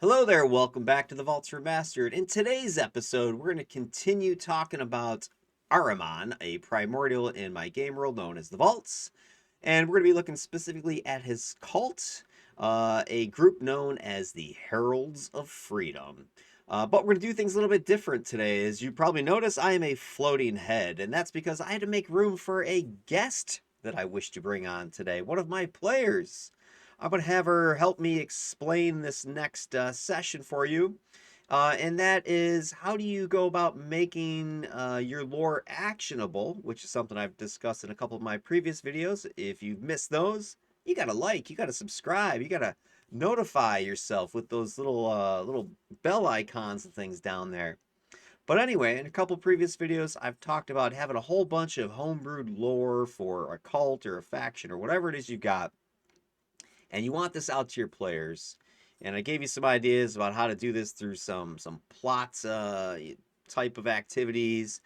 Hello there, welcome back to the Vaults Remastered. In today's episode, we're going to continue talking about Ahriman, a primordial in my game world known as the Vaults. And we're going to be looking specifically at his cult, a group known as the Heralds of Freedom. But we're going to do things a little bit different today. As you probably notice, I am a floating head, and that's because I had to make room for a guest that I wish to bring on today, one of my players. I'm going to have her help me explain this next session for you. And that is, how do you go about making your lore actionable, which is something I've discussed in a couple of my previous videos. If you've missed those, you got to like, you got to subscribe, you got to notify yourself with those little bell icons and things down there. But anyway, in a couple previous videos, I've talked about having a whole bunch of homebrewed lore for a cult or a faction or whatever it is you got, and you want this out to your players. And I gave you some ideas about how to do this through some plot type of activities,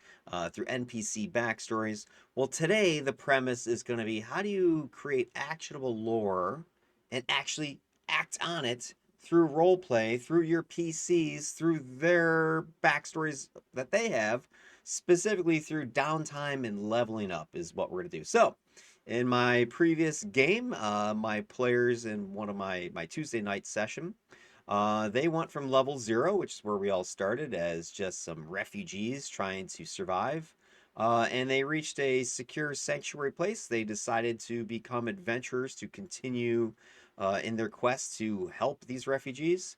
through NPC backstories. Well, today the premise is going to be, how do you create actionable lore and actually act on it through role play, through your PCs, through their backstories that they have, specifically through downtime and leveling up is what we're going to do. So in my previous game, my players in one of my Tuesday night session, they went from level 0, which is where we all started, as just some refugees trying to survive. And they reached a secure sanctuary place. They decided to become adventurers to continue in their quest to help these refugees.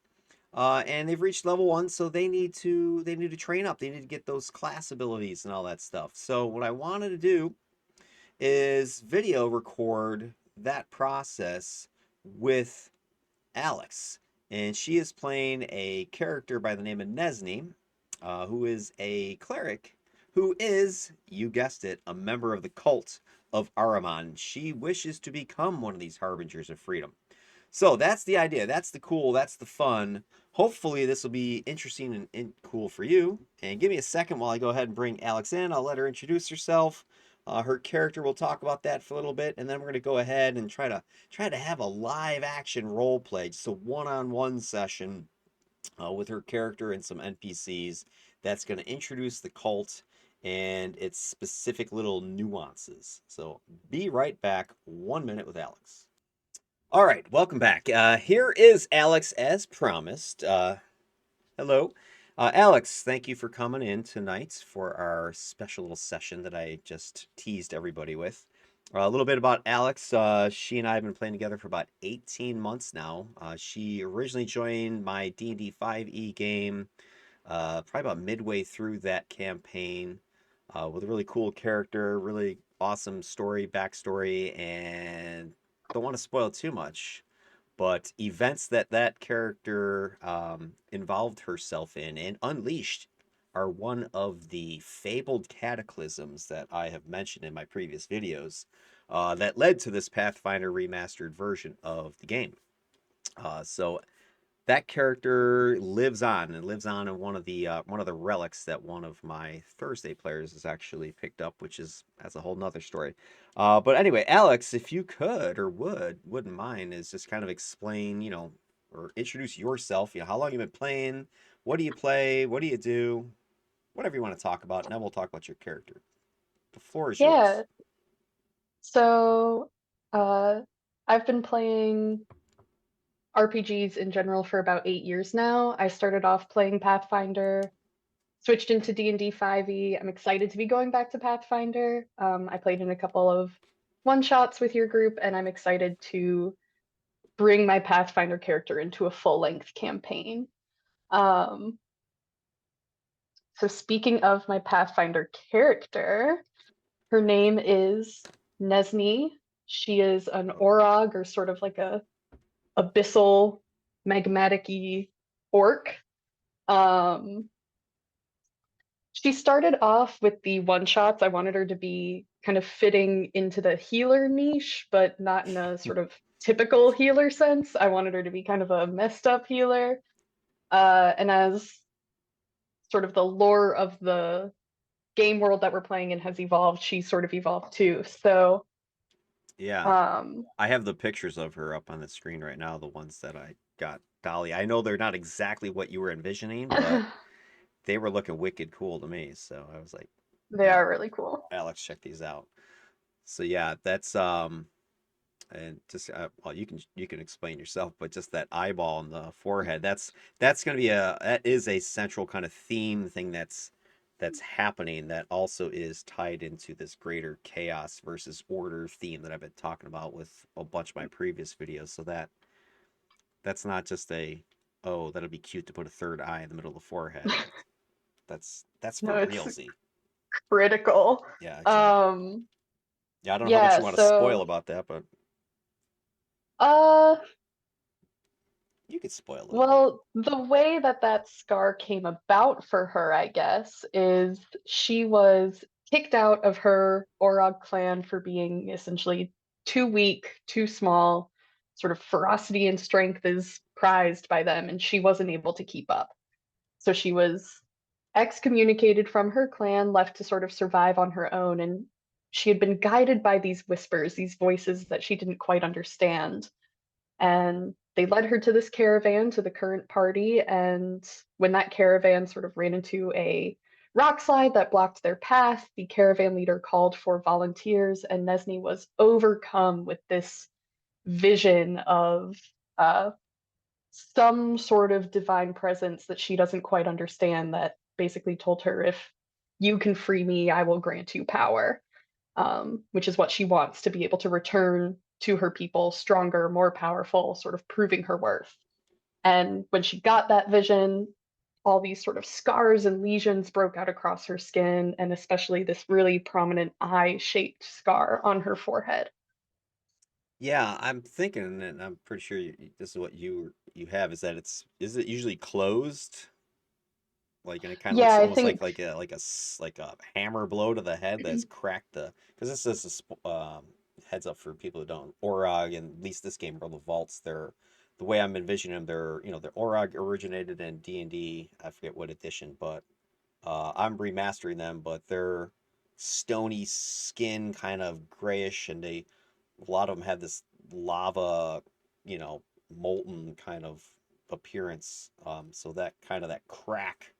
And they've reached level 1, so they need to train up. They need to get those class abilities and all that stuff. So what I wanted to do is video record that process with Alex. And she is playing a character by the name of Nesni, who is a cleric who is, you guessed it, a member of the cult of Ahriman. She wishes to become one of these Harbingers of Freedom. So that's the idea. That's the cool. That's the fun. Hopefully, this will be interesting and cool for you. And give me a second while I go ahead and bring Alex in. I'll let her introduce herself. Her character, we'll talk about that for a little bit, and then we're going to go ahead and try to have a live action role play, just a one-on-one session with her character and some NPCs that's going to introduce the cult and its specific little nuances. So be right back. 1 minute with Alex. All right, welcome back. Here is Alex as promised. Hello. Alex, thank you for coming in tonight for our special little session that I just teased everybody with. A little bit about Alex. She and I have been playing together for about 18 months now. She originally joined my D&D 5e game probably about midway through that campaign, with a really cool character, really awesome story, backstory, and don't want to spoil too much, but events that character involved herself in and unleashed are one of the fabled cataclysms that I have mentioned in my previous videos, that led to this Pathfinder remastered version of the game. So that character lives on and lives on in one of the relics that one of my Thursday players has actually picked up, which is that's a whole nother story. But anyway, Alex, if you could or wouldn't mind, is just kind of explain, or introduce yourself. How long you been playing, what do you play, what do you do, whatever you want to talk about, and then we'll talk about your character. The floor is yours. Yeah, so uh, I've been playing RPGs in general for about 8 years now. I started off playing Pathfinder, switched into D&D 5e. I'm excited to be going back to Pathfinder. I played in a couple of one-shots with your group, and I'm excited to bring my Pathfinder character into a full-length campaign. Um, so speaking of my Pathfinder character, her name is Nesni. She is an Orog, or sort of like a abyssal magmatic-y orc. Um, she started off with the one shots. I wanted her to be kind of fitting into the healer niche, but not in a sort of typical healer sense. I wanted her to be kind of a messed up healer. And as sort of the lore of the game world that we're playing in has evolved, she sort of evolved too. So, Yeah, um, I have the pictures of her up on the screen right now, the ones that I got golly, I know they're not exactly what you were envisioning, but they were looking wicked cool to me. So I was like, They yeah, are really cool. Alex, check these out. So yeah, that's and just well, you can explain yourself, but just that eyeball on the forehead, that's going to be that is a central kind of theme thing that's happening that also is tied into this greater chaos versus order theme that I've been talking about with a bunch of my previous videos. So that's not just a, oh, that'll be cute to put a third eye in the middle of the forehead. That's for No, it's realsy. critical. Yeah, exactly. Um, Yeah, I don't know how much yeah, you want to spoil so about that, but uh you could spoil a little bit. well, the way that that scar came about for her, I guess, is she was kicked out of her Orog clan for being essentially too weak, too small. Sort of ferocity and strength is prized by them, and she wasn't able to keep up. So she was excommunicated from her clan, left to sort of survive on her own, and she had been guided by these whispers, these voices that she didn't quite understand. And they led her to this caravan to the current party. And when that caravan sort of ran into a rock slide that blocked their path, the caravan leader called for volunteers, and Nesney was overcome with this vision of uh, some sort of divine presence that she doesn't quite understand that basically told her, if you can free me, I will grant you power, which is what she wants to be able to return to her people stronger, more powerful, sort of proving her worth. And when she got that vision, all these sort of scars and lesions broke out across her skin, and especially this really prominent eye shaped scar on her forehead. Yeah, I'm thinking, and I'm pretty sure this is what you have. Is that is it usually closed? Like, and it kind of Yeah, looks I almost think like a hammer blow to the head that's cracked the. Because this is heads up for people who don't. Orog, and at least this game, or the vaults, they're the way I'm envisioning them. The Orog originated in D&D. I forget what edition, but I'm remastering them. But they're stony skin, kind of grayish, and a lot of them have this lava, you know, molten kind of appearance. So that kind of that crack,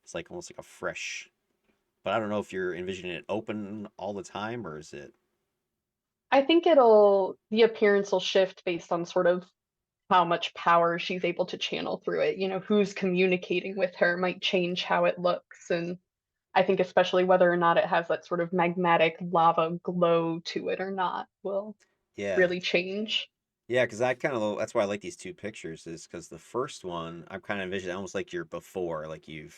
it's like almost like a fresh. But I don't know if you're envisioning it open all the time, or is it? the appearance will shift based on sort of how much power she's able to channel through it. You know, who's communicating with her might change how it looks. And I think especially whether or not it has that sort of magmatic lava glow to it or not will Yeah, really change. yeah, because I kind of that's why I like these two pictures is because the first one I'm kind of envisioning almost like you're before, like you've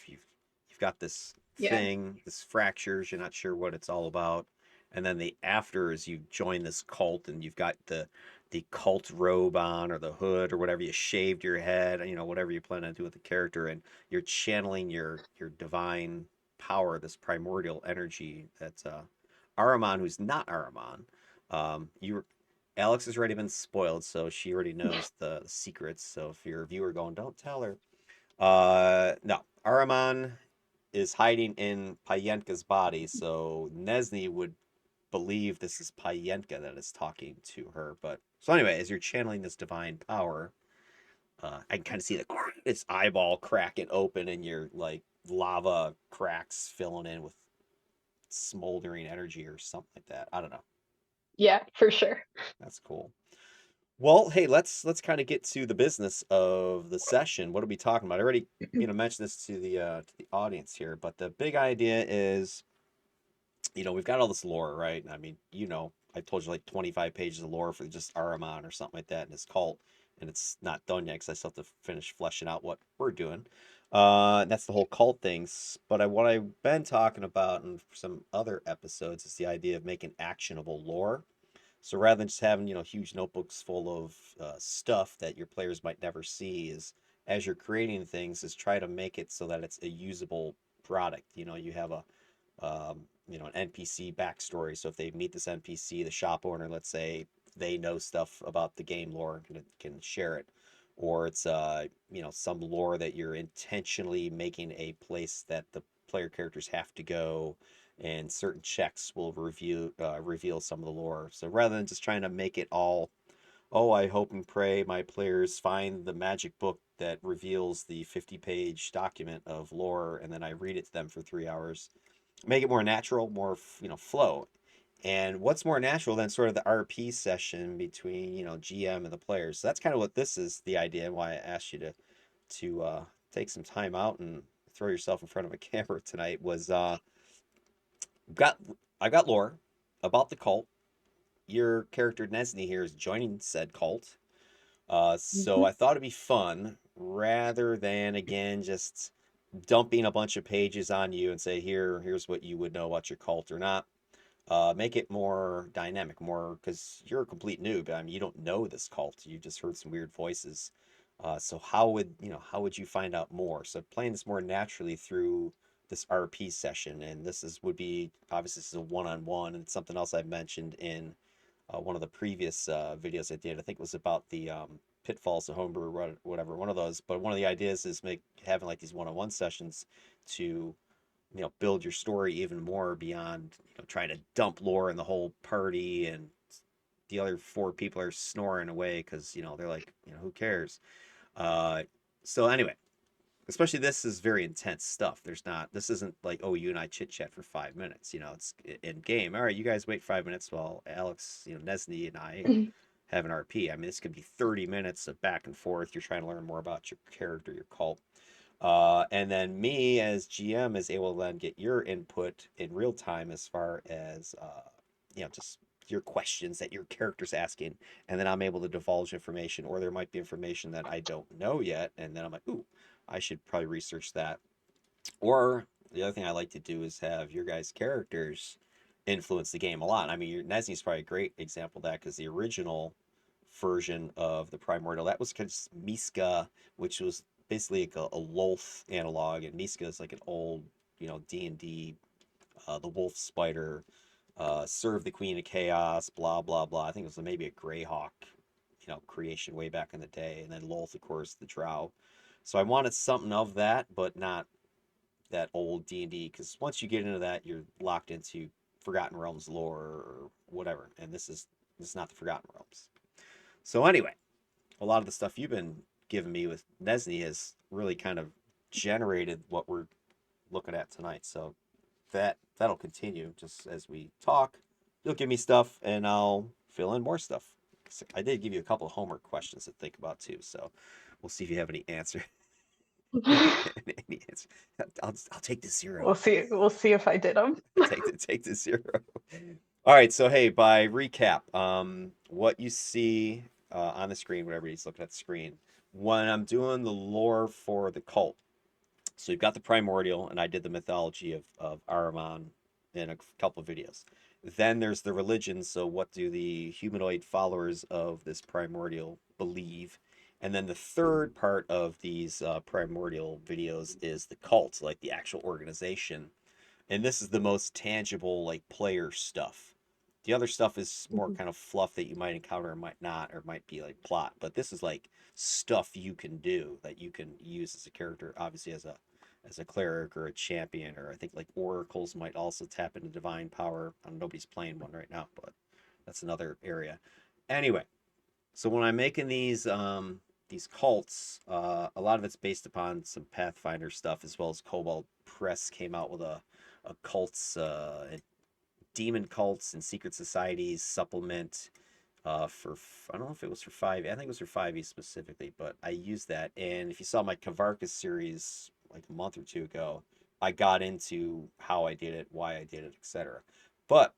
got this Yeah. thing, this fractures, you're not sure what it's all about, and then the after is you join this cult and you've got the cult robe on or the hood or whatever, you shaved your head, whatever you plan to do with the character, and you're channeling your divine power, this primordial energy that's Ahriman, who's not Ahriman. You Alex has already been spoiled, so she already knows the secrets. So if you're a viewer going, don't tell her. No, Ahriman is hiding in Payenka's body, so Nesny would believe this is Payenka that is talking to her. But so anyway, as you're channeling this divine power, I can kind of see this eyeball cracking open, and your like lava cracks filling in with smoldering energy or something like that. I don't know. Yeah, for sure. That's cool. Well, hey, let's kind of get to the business of the session. What are we talking about? I already, mentioned this to the audience here, but the big idea is, we've got all this lore, right? I mean, I told you like 25 pages of lore for just Ahriman or something like that in his cult, and it's not done yet because I still have to finish fleshing out what we're doing. And that's the whole cult things. But what I've been talking about in some other episodes is the idea of making actionable lore. So rather than just having, huge notebooks full of stuff that your players might never see, is as you're creating things, is try to make it so that it's a usable product. You have an NPC backstory. So if they meet this NPC, the shop owner, let's say, they know stuff about the game lore and can share it. Or it's, some lore that you're intentionally making a place that the player characters have to go, and certain checks will reveal some of the lore. So rather than just trying to make it all, oh, I hope and pray my players find the magic book that reveals the 50-page document of lore, and then I read it to them for 3 hours. Make it more natural, more flow. And what's more natural than sort of the RP session between GM and the players? So that's kind of what this is, the idea, and why I asked you to take some time out and throw yourself in front of a camera tonight. Was got I got lore about the cult. Your character Nesney here is joining said cult. So Mhm. I thought it'd be fun rather than again just dumping a bunch of pages on you and say here's what you would know about your cult or not. Make it more dynamic, more because you're a complete noob. I mean, you don't know this cult. You just heard some weird voices. So how would you find out more? So playing this more naturally through this RP session, and would be obviously this is a one-on-one, and it's something else I mentioned in one of the previous videos I did. I think it was about the pitfalls of homebrew, whatever, one of those. But one of the ideas is having like these one-on-one sessions to build your story even more beyond trying to dump lore in the whole party, and the other four people are snoring away because they're like, who cares. uh so anyway, especially this is very intense stuff. This isn't like, oh, you and I chit chat for 5 minutes. It's in game. All right, you guys wait 5 minutes while Alex, Nesney and I have an RP. I mean, this could be 30 minutes of back and forth. You're trying to learn more about your character, your cult. And then me as GM is able to then get your input in real time as far as just your questions that your character's asking, and then I'm able to divulge information, or there might be information that I don't know yet, and then I'm like, ooh, I should probably research that. Or the other thing I like to do is have your guys' characters influence the game a lot. I mean, Nesney's probably a great example of that because the original version of the Primordial, that was kind of Miska, which was basically like a Lolth analog, and Miska is like an old, D&D, the Wolf Spider, serve the Queen of Chaos, blah blah blah. I think it was maybe a Greyhawk, creation way back in the day, and then Lolth, of course, the Drow. So I wanted something of that, but not that old D&D, because once you get into that, you're locked into Forgotten Realms lore or whatever, and this is not the Forgotten Realms. So anyway, a lot of the stuff you've been giving me with Nesney has really kind of generated what we're looking at tonight. So that'll continue just as we talk. You'll give me stuff, and I'll fill in more stuff. I did give you a couple of homework questions to think about too, so we'll see if you have any answer. Any answer. I'll take the We'll zero. see. We'll see if I did them. Take the zero. All right, so hey, by recap, what you see on the screen, whenever he's looking at the screen, when I'm doing the lore for the cult. So you've got the primordial, and I did the mythology of Ahriman in a couple of videos. Then there's the religion. So what do the humanoid followers of this primordial believe? And then the third part of these primordial videos is the cult, like the actual organization. And this is the most tangible, like player stuff. The other stuff is more kind of fluff that you might encounter or might not, or might be like plot. But this is like stuff you can do that you can use as a character, obviously as a cleric or a champion, or I think like oracles might also tap into divine power. I don't, nobody's playing one right now, but that's another area. Anyway, so when I'm making these cults, a lot of it's based upon some Pathfinder stuff, as well as Cobalt Press came out with a cults, demon cults and secret societies supplement for, I don't know if it was for 5. I think it was for 5e specifically, but I used that. And if you saw my Kavarkas series like a month or two ago, I got into how I did it, why I did it, etc. But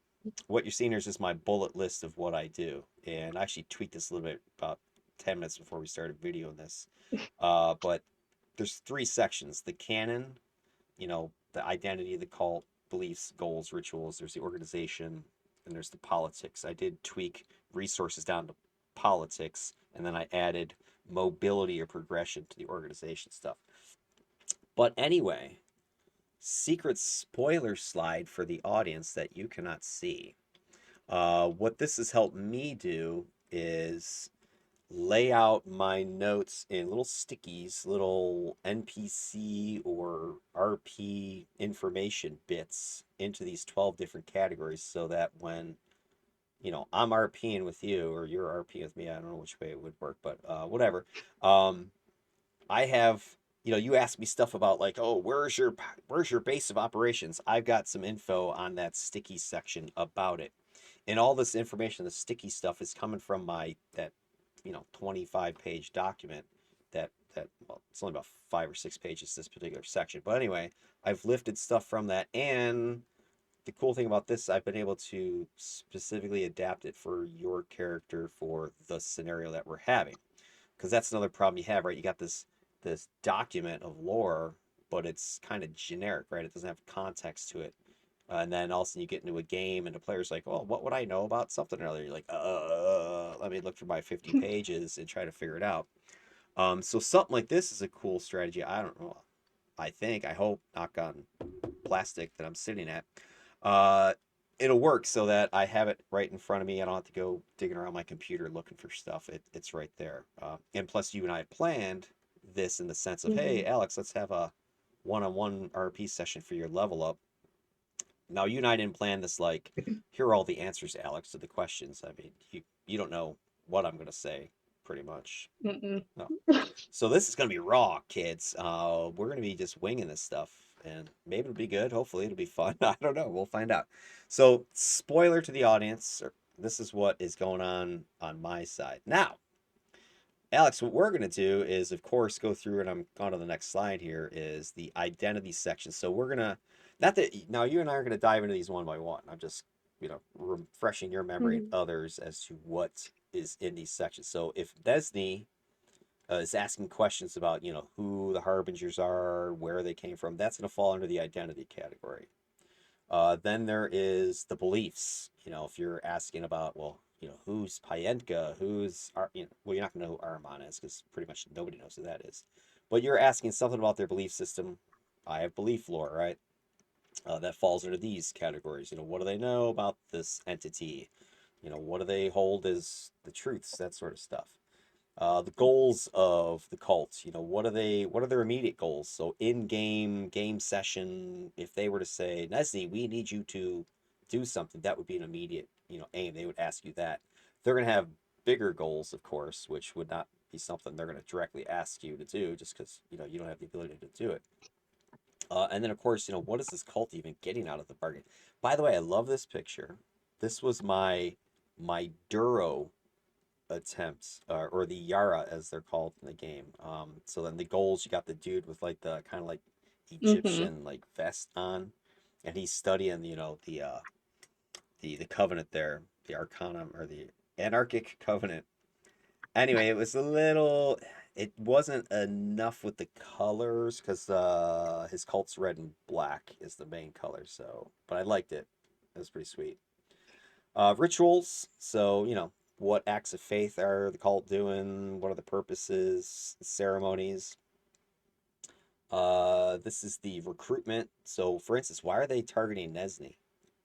what you're seeing here is just my bullet list of what I do, and I actually tweaked this a little bit about 10 minutes before we started videoing this. But there's 3 sections: the canon, the identity of the cult, beliefs, goals, rituals. There's the organization, and there's the politics. I did tweak resources down to politics, and then I added mobility or progression to the organization stuff. But anyway, secret spoiler slide for the audience that you cannot see. What this has helped me do is lay out my notes in little stickies, little NPC or RP information bits into these 12 different categories, so that when I'm RPing with you or you're RPing with me, I don't know which way it would work, but whatever. Um, I have, you ask me stuff about like, oh, where's your base of operations? I've got some info on that sticky section about it. And all this information, the sticky stuff is coming from my that 25-page document that well, it's only about 5 or 6 pages this particular section. But anyway, I've lifted stuff from that, and the cool thing about this, I've been able to specifically adapt it for your character for the scenario that we're having. Because that's another problem you have, right? You got this document of lore, but it's kind of generic, right? It doesn't have context to it. And then all of a sudden you get into a game and the player's like, "Oh, what would I know about something or other?" You're like, let me look through my 50 pages and try to figure it out." So something like this is a cool strategy. I don't know. I think, I hope, knock on plastic that I'm sitting at, uh, it'll work so that I have it right in front of me. I don't have to go digging around my computer looking for stuff. It's right there. And plus, you and I planned this in the sense of, Hmm. hey, Alex, let's have a one-on-one RP session for your level up. Now, you and I didn't plan this like, here are all the answers, Alex, to the questions. I mean, you don't know what I'm gonna say, pretty much. Mm-mm. No. So this is gonna be raw, kids. We're gonna be just winging this stuff, and maybe it'll be good. Hopefully, it'll be fun. I don't know. We'll find out. So, spoiler to the audience. This is what is going on my side now. Alex, what we're going to do is, of course, go through, and I'm on to the next slide here, is the identity section. So we're going to, not that, now you and I are going to dive into these one by one. I'm just, refreshing your memory and Hmm. others as to what is in these sections. So if Desney is asking questions about, who the Harbingers are, where they came from, that's going to fall under the identity category. Then there is the beliefs. If you're asking about, well, who's Payenka, well, you're not going to know who Ahriman is because pretty much nobody knows who that is. But you're asking something about their belief system. I have belief lore, right? That falls under these categories. What do they know about this entity? What do they hold as the truths? That sort of stuff. The goals of the cult. What are their immediate goals? So in game session, if they were to say, Nessie, we need you to do something, that would be an immediate, aim. They would ask you that. They're gonna have bigger goals, of course, which would not be something they're gonna directly ask you to do just because, you don't have the ability to do it. And then of course, what is this cult even getting out of the bargain? By the way, I love this picture. This was my Duro attempts, or the Yara as they're called in the game. So then the goals, you got the dude with like the kind of like Hmm. Egyptian like vest on, and he's studying the covenant there, the Arcanum or the Anarchic Covenant. Anyway, it was a little. It wasn't enough with the colors because his cult's red and black is the main color. So, but I liked it. It was pretty sweet. Rituals. So, what acts of faith are the cult doing? What are the purposes? Ceremonies. This is the recruitment. So, for instance, why are they targeting Nesney?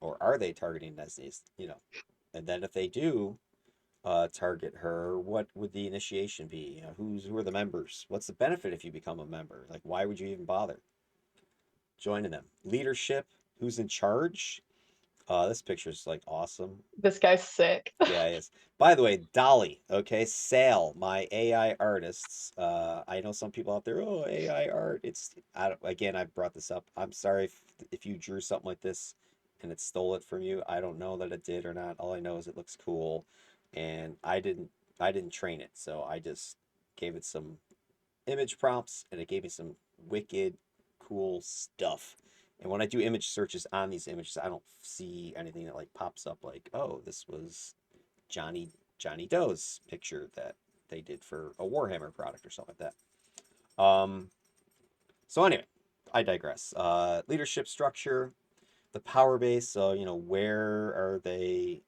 Or are they targeting Nesney? And then if they do target her, what would the initiation be? Who are the members? What's the benefit if you become a member? Like, why would you even bother joining them? Leadership. Who's in charge? This picture's like awesome. This guy's sick. Yeah, it is. By the way, Dolly, okay, Sal, my AI artists. I know some people out there, oh, AI art. I don't, again, I brought this up. I'm sorry if you drew something like this and it stole it from you. I don't know that it did or not. All I know is it looks cool, and I didn't train it, so I just gave it some image prompts and it gave me some wicked cool stuff. And when I do image searches on these images, I don't see anything that like pops up like, oh, this was Johnny Doe's picture that they did for a Warhammer product or something like that. So anyway, I digress. Leadership structure, the power base. So where are they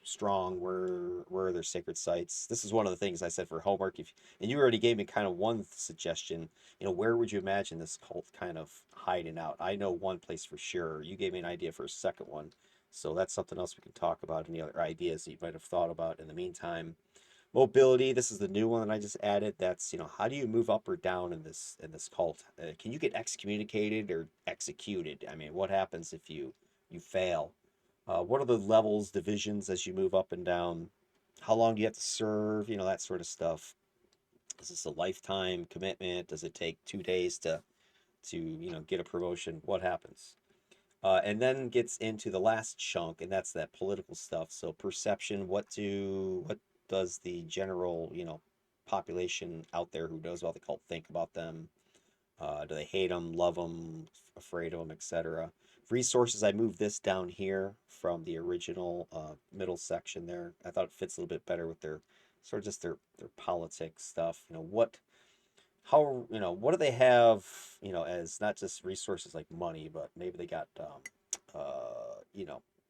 strong? Where are their sacred sites? This is one of the things I said for homework. If and you already gave me kind of one suggestion. Where would you imagine this cult kind of hiding out? I know one place for sure. You gave me an idea for a second one. So that's something else we can talk about. Any other ideas that you might have thought about in the meantime? Mobility. This is the new one that I just added. That's how do you move up or down in this cult? Can you get excommunicated or executed? I mean, what happens if you fail? What are the levels, divisions as you move up and down? How long do you have to serve? That sort of stuff. Is this a lifetime commitment? Does it take 2 days to get a promotion? What happens? And then gets into the last chunk, and that's that political stuff. So perception, what does the general, population out there who knows about the cult think about them? Do they hate them, love them, afraid of them, etc.? Resources, I moved this down here from the original middle section there. I thought it fits a little bit better with their sort of just their politics stuff. What do they have, as not just resources like money, but maybe they got,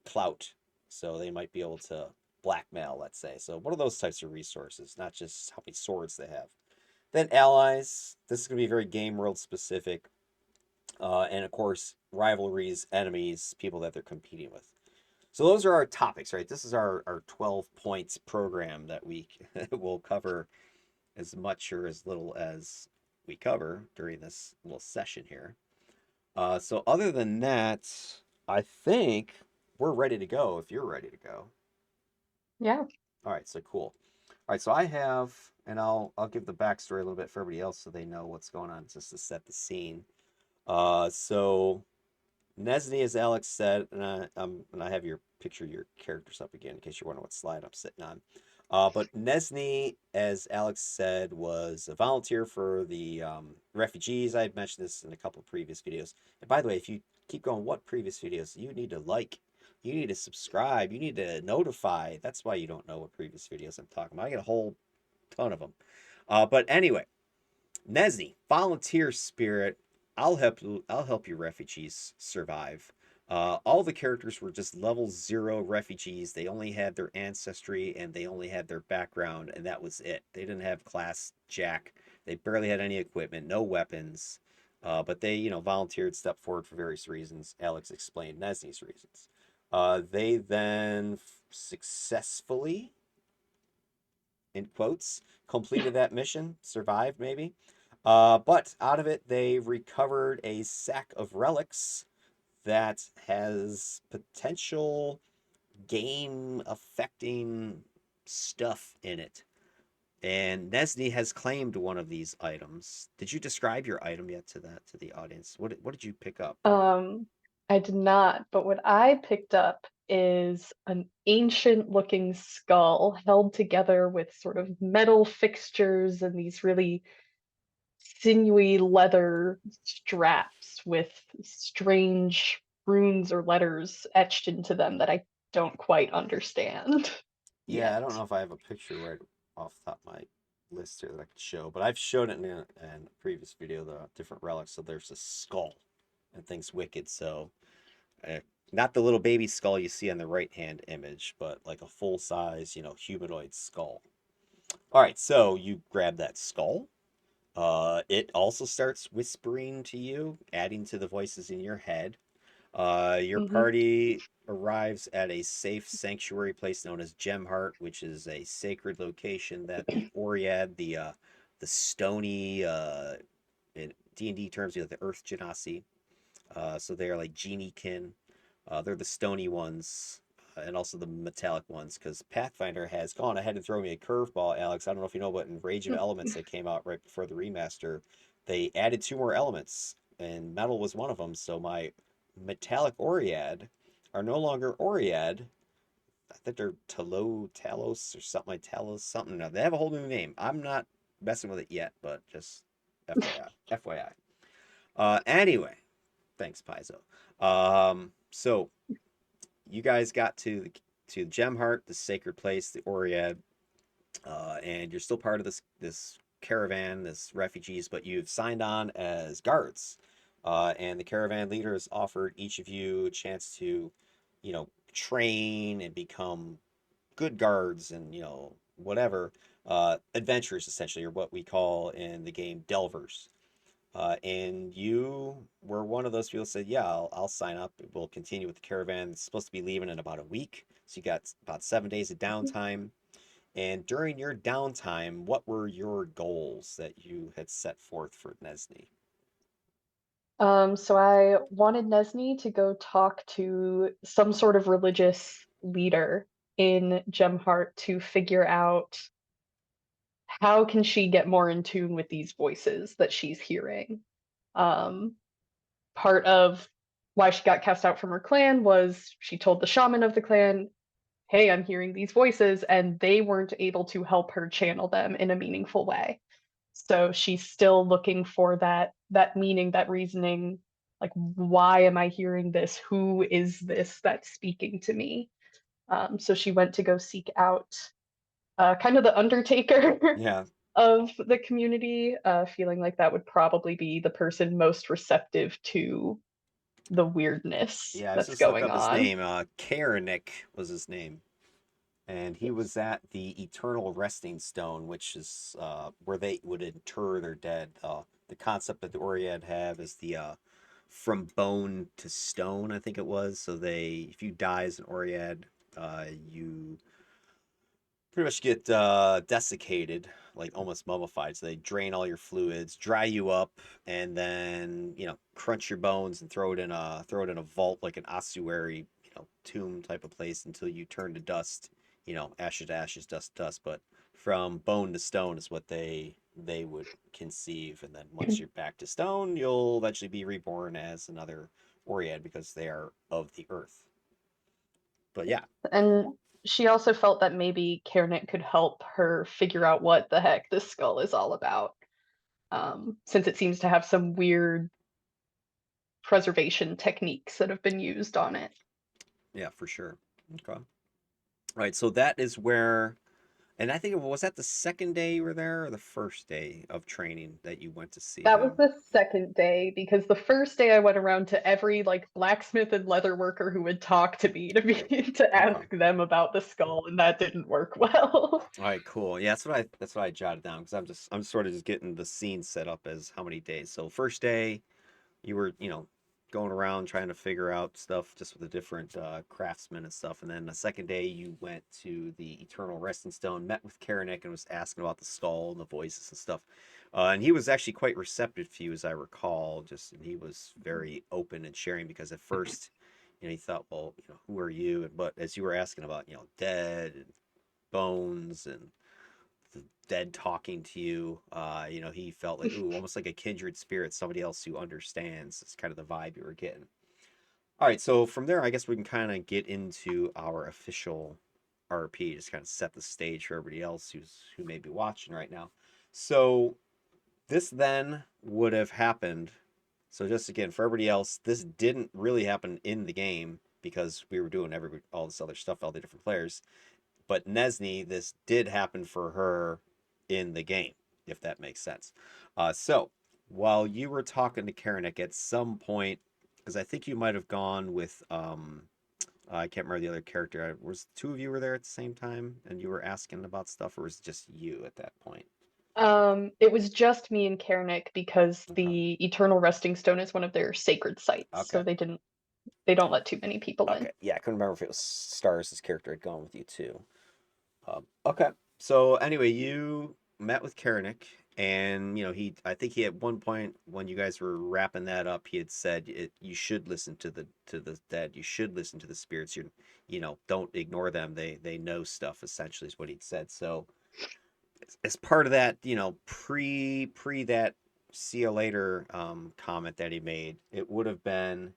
clout. So they might be able to blackmail, let's say. So what are those types of resources, not just how many swords they have. Then allies. This is going to be very game world specific. And of course, rivalries, enemies, people that they're competing with. So those are our topics, right? This is our 12 points program that we will cover as much or as little as we cover during this little session here. So other than that, I think we're ready to go if you're ready to go. Yeah. All right, so cool. All right, so I have, and I'll give the backstory a little bit for everybody else so they know what's going on, just to set the scene. So Nesney, as Alex said, and I have your picture, your characters up again in case you wonder what slide I'm sitting on. But Nesney, as Alex said, was a volunteer for the refugees. I had mentioned this in a couple of previous videos. And by the way, if you keep going, what previous videos? You need to like, you need to subscribe, you need to notify. That's why you don't know what previous videos I'm talking about. I got a whole ton of them. But anyway, Nesney, volunteer spirit. I'll help you. I'll help you refugees survive. All the characters were just level 0 refugees. They only had their ancestry and they only had their background, and that was it. They didn't have class jack. They barely had any equipment, no weapons. But they, volunteered, stepped forward for various reasons. Alex explained Nesney's reasons. They then successfully, in quotes, completed that mission, survived maybe. But out of it, they recovered a sack of relics that has potential game affecting stuff in it. And Nesney has claimed one of these items. Did you describe your item yet to the audience? What did you pick up? Um, I did not, but what I picked up is an ancient looking skull held together with sort of metal fixtures and these really sinewy leather straps with strange runes or letters etched into them that I don't quite understand Yeah, yet. I don't know if I have a picture right off the top of my list here that I could show, but I've shown it in a previous video, the different relics. So there's a skull and things wicked. So uh, not the little baby skull you see on the right hand image, but like a full size, humanoid skull. All right, so you grab that skull. It also starts whispering to you, adding to the voices in your head. Your Hmm. party arrives at a safe sanctuary place known as Gemheart, which is a sacred location that the Oread, the stony, in D&D terms, the Earth Genasi. So they are like geniekin. They're the stony ones, and also the metallic ones. Because Pathfinder has gone ahead and thrown me a curveball, Alex. I don't know if you know, but in Rage of Elements that came out right before the remaster, they added 2 more elements, and metal was one of them. So my metallic Oread are no longer Oread. I think they're Talos or something like Talos something. No, they have a whole new name. I'm not messing with it yet, but just FYI. FYI. Anyway, thanks, Paizo. So you guys got to Gemheart, the sacred place, the Oread, and you're still part of this caravan, this refugees, but you've signed on as guards. And the caravan leader has offered each of you a chance to, train and become good guards and whatever adventurers essentially, or what we call in the game delvers. And you were one of those people who said, "Yeah, I'll sign up. We'll continue with the caravan. It's supposed to be leaving in about a week, so you got about 7 days of downtime." And during your downtime, what were your goals that you had set forth for Nesney? So I wanted Nesney to go talk to some sort of religious leader in Gemheart to figure out how can she get more in tune with these voices that she's hearing? Um, Part of why she got cast out from her clan was she told the shaman of the clan, "Hey, I'm hearing these voices," and they weren't able to help her channel them in a meaningful way. So she's still looking for that meaning, that reasoning, like, why am I hearing this? Who is this that's speaking to me? So she went to go seek out kind of the undertaker Yeah. of the community, feeling like that would probably be the person most receptive to the weirdness Yeah, I was that's just looked going up his on. name. Karenick was his name. And he was at the Eternal Resting Stone, which is where they would inter their dead. The concept that the Oread have is the from bone to stone, I think it was. So if you die as an Oread, you pretty much get desiccated, like almost mummified. So they drain all your fluids, dry you up, and then crunch your bones and throw it in a vault, like an ossuary, tomb type of place until you turn to dust. Ashes to ashes, dust to dust. But from bone to stone is what they would conceive, and then once you're back to stone, you'll eventually be reborn as another Oread because they are of the earth. But yeah, And she also felt that maybe Kernick could help her figure out what the heck this skull is all about, since it seems to have some weird preservation techniques that have been used on it. yeah, for sure. Okay. All right, so that is where, and I think was that the second day you were there or the first day of training that you went to see That was him? the second day because the first day I went around to every like blacksmith and leather worker who would talk to me to be to Okay. ask them about the skull, and that didn't work well. All right, cool. Yeah, that's what I jotted down because I'm sort of just getting the scene set up as how many days. So first day, you were, going around trying to figure out stuff just with the different craftsmen and stuff. And then the second day, you went to the Eternal Resting Stone, met with Karenick, and was asking about the skull and the voices and stuff. And he was actually quite receptive to you, as I recall. And he was very open and sharing because at first, he thought, well, who are you? But as you were asking about, dead and bones and the dead talking to you. He felt like, ooh, almost like a kindred spirit, somebody else who understands. It's kind of the vibe you were getting. All right, so from there, I guess we can kind of get into our official RP, just kind of set the stage for everybody else who may be watching right now. So this then would have happened. So just again, for everybody else, this didn't really happen in the game because we were doing all this other stuff, all the different players. But Nesney, this did happen for her in the game, if that makes sense. So while you were talking to Karenick at some point, because I think you might have gone with I can't remember the other character. Was two of you were there at the same time, and you were asking about stuff, or was it just you at that point? It was just me and Kernick because Okay. the Eternal Resting Stone is one of their sacred sites, Okay. so they don't let too many people in. Okay. Yeah, I couldn't remember if it was Stars' character had gone with you too. Okay. So anyway, you met with Karenick, and I think he at one point when you guys were wrapping that up, he had said you should listen to the dead. You should listen to the spirits. Don't ignore them. They know stuff. Essentially, is what he'd said. So as part of that, pre that see you later comment that he made, it would have been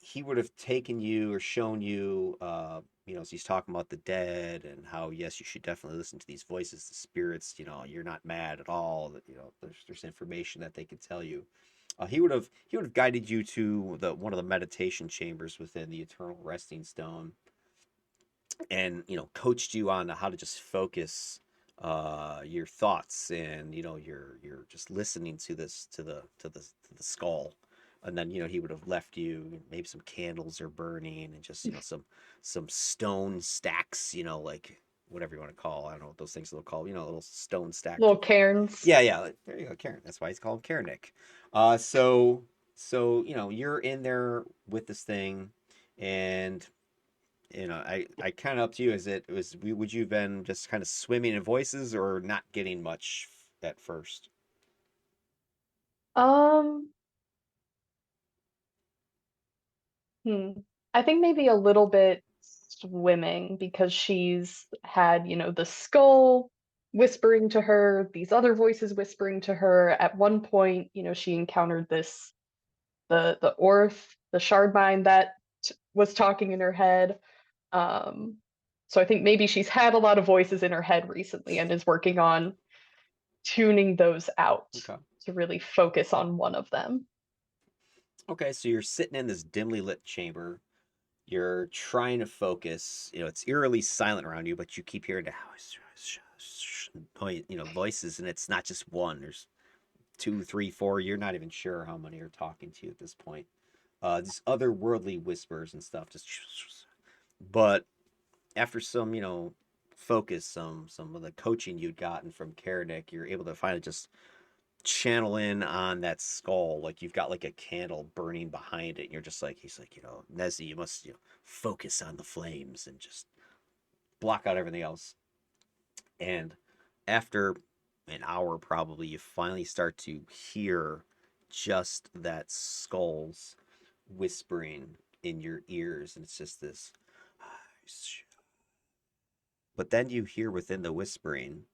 he would have taken you or shown you, as he's talking about the dead and how, yes, you should definitely listen to these voices, the spirits, you're not mad at all, that, there's information that they can tell you. He would have guided you to the one of the meditation chambers within the Eternal Resting Stone and, coached you on how to just focus your thoughts and you're just listening to this to the skull, and then he would have left you maybe some candles are burning and just some stone stacks, like whatever you want to call, I don't know what those things they'll call, little stone stacks Little with, cairns. yeah, yeah, there you go, Karen, that's why he's called Karenick. So you're in there with this thing, and I kind of up to you. Would you have been just kind of swimming in voices or not getting much at first? Um, hmm. I think maybe a little bit swimming because she's had, the skull whispering to her, these other voices whispering to her. At one point, she encountered the Orth, the Shardmine that was talking in her head. Um, so I think maybe she's had a lot of voices in her head recently and is working on tuning those out Okay. to really focus on one of them. Okay, so you're sitting in this dimly lit chamber. You're trying to focus. It's eerily silent around you, but you keep hearing voices, and it's not just one. There's two, three, four. You're not even sure how many are talking to you at this point. Just otherworldly whispers and stuff. But after some, focus, some of the coaching you'd gotten from Karadec, you're able to finally just channel in on that skull. Like you've got like a candle burning behind it, and you're just like, he's like, Nessie, you must focus on the flames and just block out everything else. And after an hour, probably, you finally start to hear just that skull's whispering in your ears, and it's just this. But then you hear within the whispering,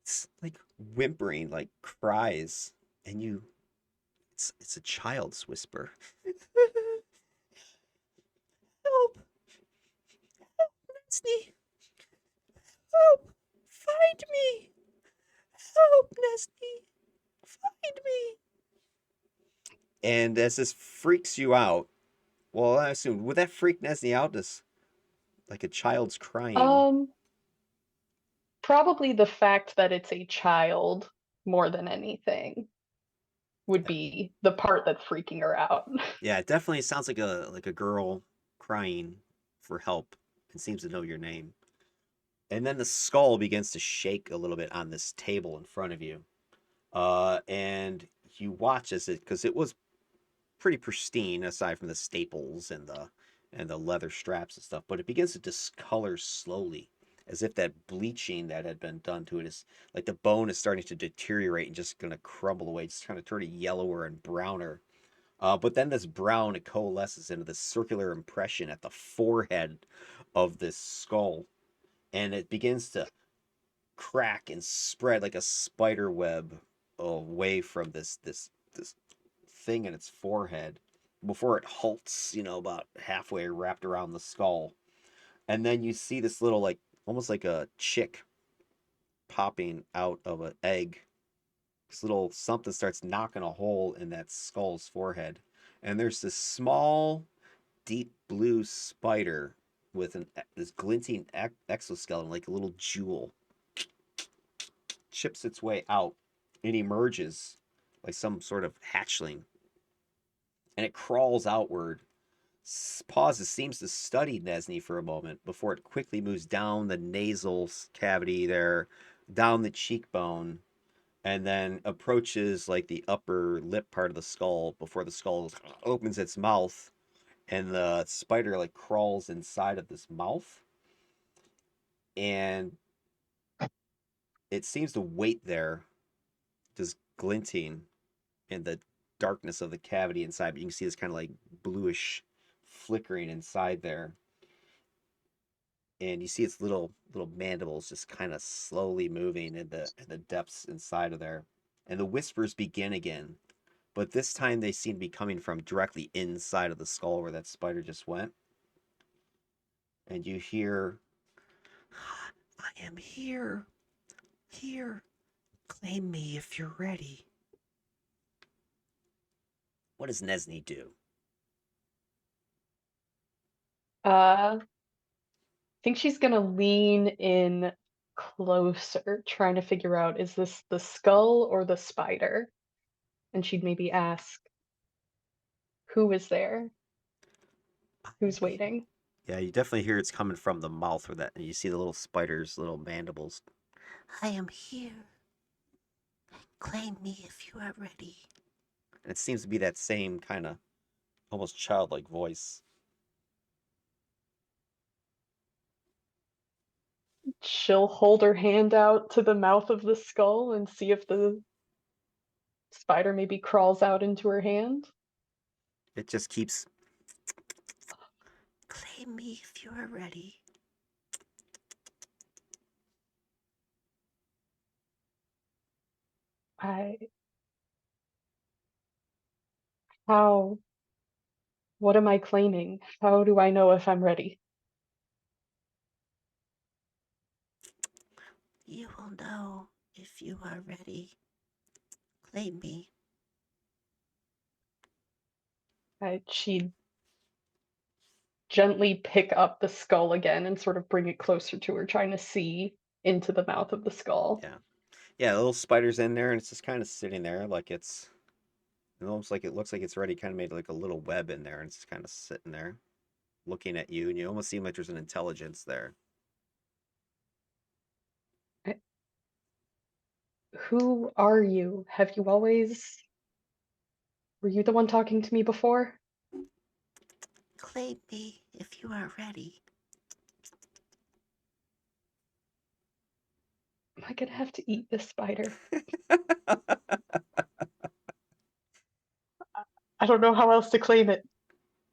it's like whimpering, like cries, and it's a child's whisper. Help! Nesty! Help! Find me! Help, Nesty! Find me! And as this freaks you out, well, I assume, would that freak Nesty out? Just like a child's crying. Um, Probably the fact that it's a child more than anything would Yeah, be the part that's freaking her out. yeah, it definitely sounds like a girl crying for help and seems to know your name. And then the skull begins to shake a little bit on this table in front of you. And you watch as it, because it was pretty pristine aside from the staples and the leather straps and stuff, but it begins to discolor slowly, as if that bleaching that had been done to it is like the bone is starting to deteriorate and just going to crumble away, just kind of turn yellower and browner. But then this brown, it coalesces into this circular impression at the forehead of this skull, and it begins to crack and spread like a spider web away from this thing in its forehead before it halts, about halfway wrapped around the skull. And then you see this little, like, almost like a chick popping out of an egg. This little something starts knocking a hole in that skull's forehead. And there's this small, deep blue spider with this glinting exoskeleton, like a little jewel, chips its way out and emerges like some sort of hatchling, and it crawls outward, pauses, seems to study Nesney for a moment before it quickly moves down the nasal cavity there, down the cheekbone, and then approaches like the upper lip part of the skull before the skull opens its mouth, and the spider like crawls inside of this mouth, and it seems to wait there, just glinting in the darkness of the cavity inside, but you can see this kind of like bluish flickering inside there. And you see its little mandibles just kind of slowly moving in the depths inside of there. And the whispers begin again, but this time they seem to be coming from directly inside of the skull where that spider just went. And you hear, I am here, here, claim me if you're ready. What does Nesney do? I think she's gonna lean in closer, trying to figure out, is this the skull or the spider? And she'd maybe ask, who is there? I Who's am here. waiting? Yeah, you definitely hear it's coming from the mouth where that, and you see the little spider's little mandibles. I am here. Claim me if you are ready. And it seems to be that same kind of almost childlike voice. She'll hold her hand out to the mouth of the skull and see if the spider maybe crawls out into her hand. It just keeps. Claim me if you are ready. I how what am I claiming? How do I know if I'm ready? You will know if you are ready. Claim me. She'd gently pick up the skull again and sort of bring it closer to her, trying to see into the mouth of the skull. Yeah. Yeah, the little spider's in there and it's just kind of sitting there like it almost like it looks like it's already kind of made like a little web in there and it's just kind of sitting there looking at you and you almost seem like there's an intelligence there. I- Who are you? Have you always Were you the one talking to me before? Claim me if you are ready. Am I gonna have to eat this spider? I don't know how else to claim it.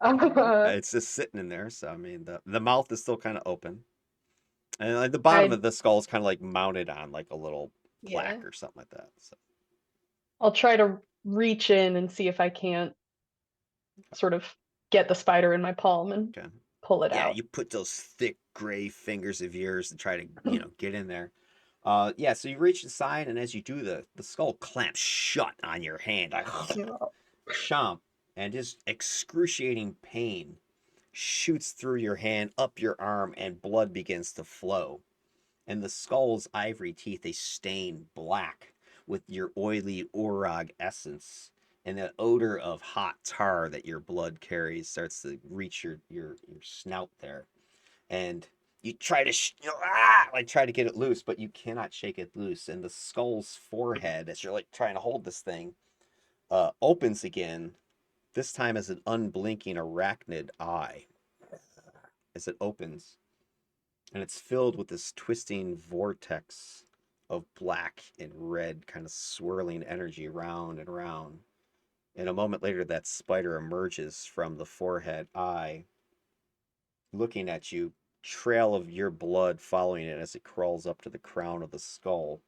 It's just sitting in there, so I mean the mouth is still kind of open. And like the bottom I of the skull is kind of like mounted on like a little Yeah. plaque or something like that. So I'll try to reach in and see if I can't sort of get the spider in my palm and okay. pull it Yeah, out. you put those thick gray fingers of yours to try to, get in there. Yeah, so you reach inside, and as you do, the skull clamps shut on your hand. I Yeah. chomp, and just excruciating pain shoots through your hand, up your arm, and blood begins to flow. And the skull's ivory teeth, they stain black with your oily urag essence. And the odor of hot tar that your blood carries starts to reach your snout there. And you try to like try to get it loose, but you cannot shake it loose. And the skull's forehead, as you're like trying to hold this thing, opens again. This time as an unblinking arachnid eye, as it opens, and it's filled with this twisting vortex of black and red, kind of swirling energy round and round. And a moment later, that spider emerges from the forehead eye, looking at you, trail of your blood following it as it crawls up to the crown of the skull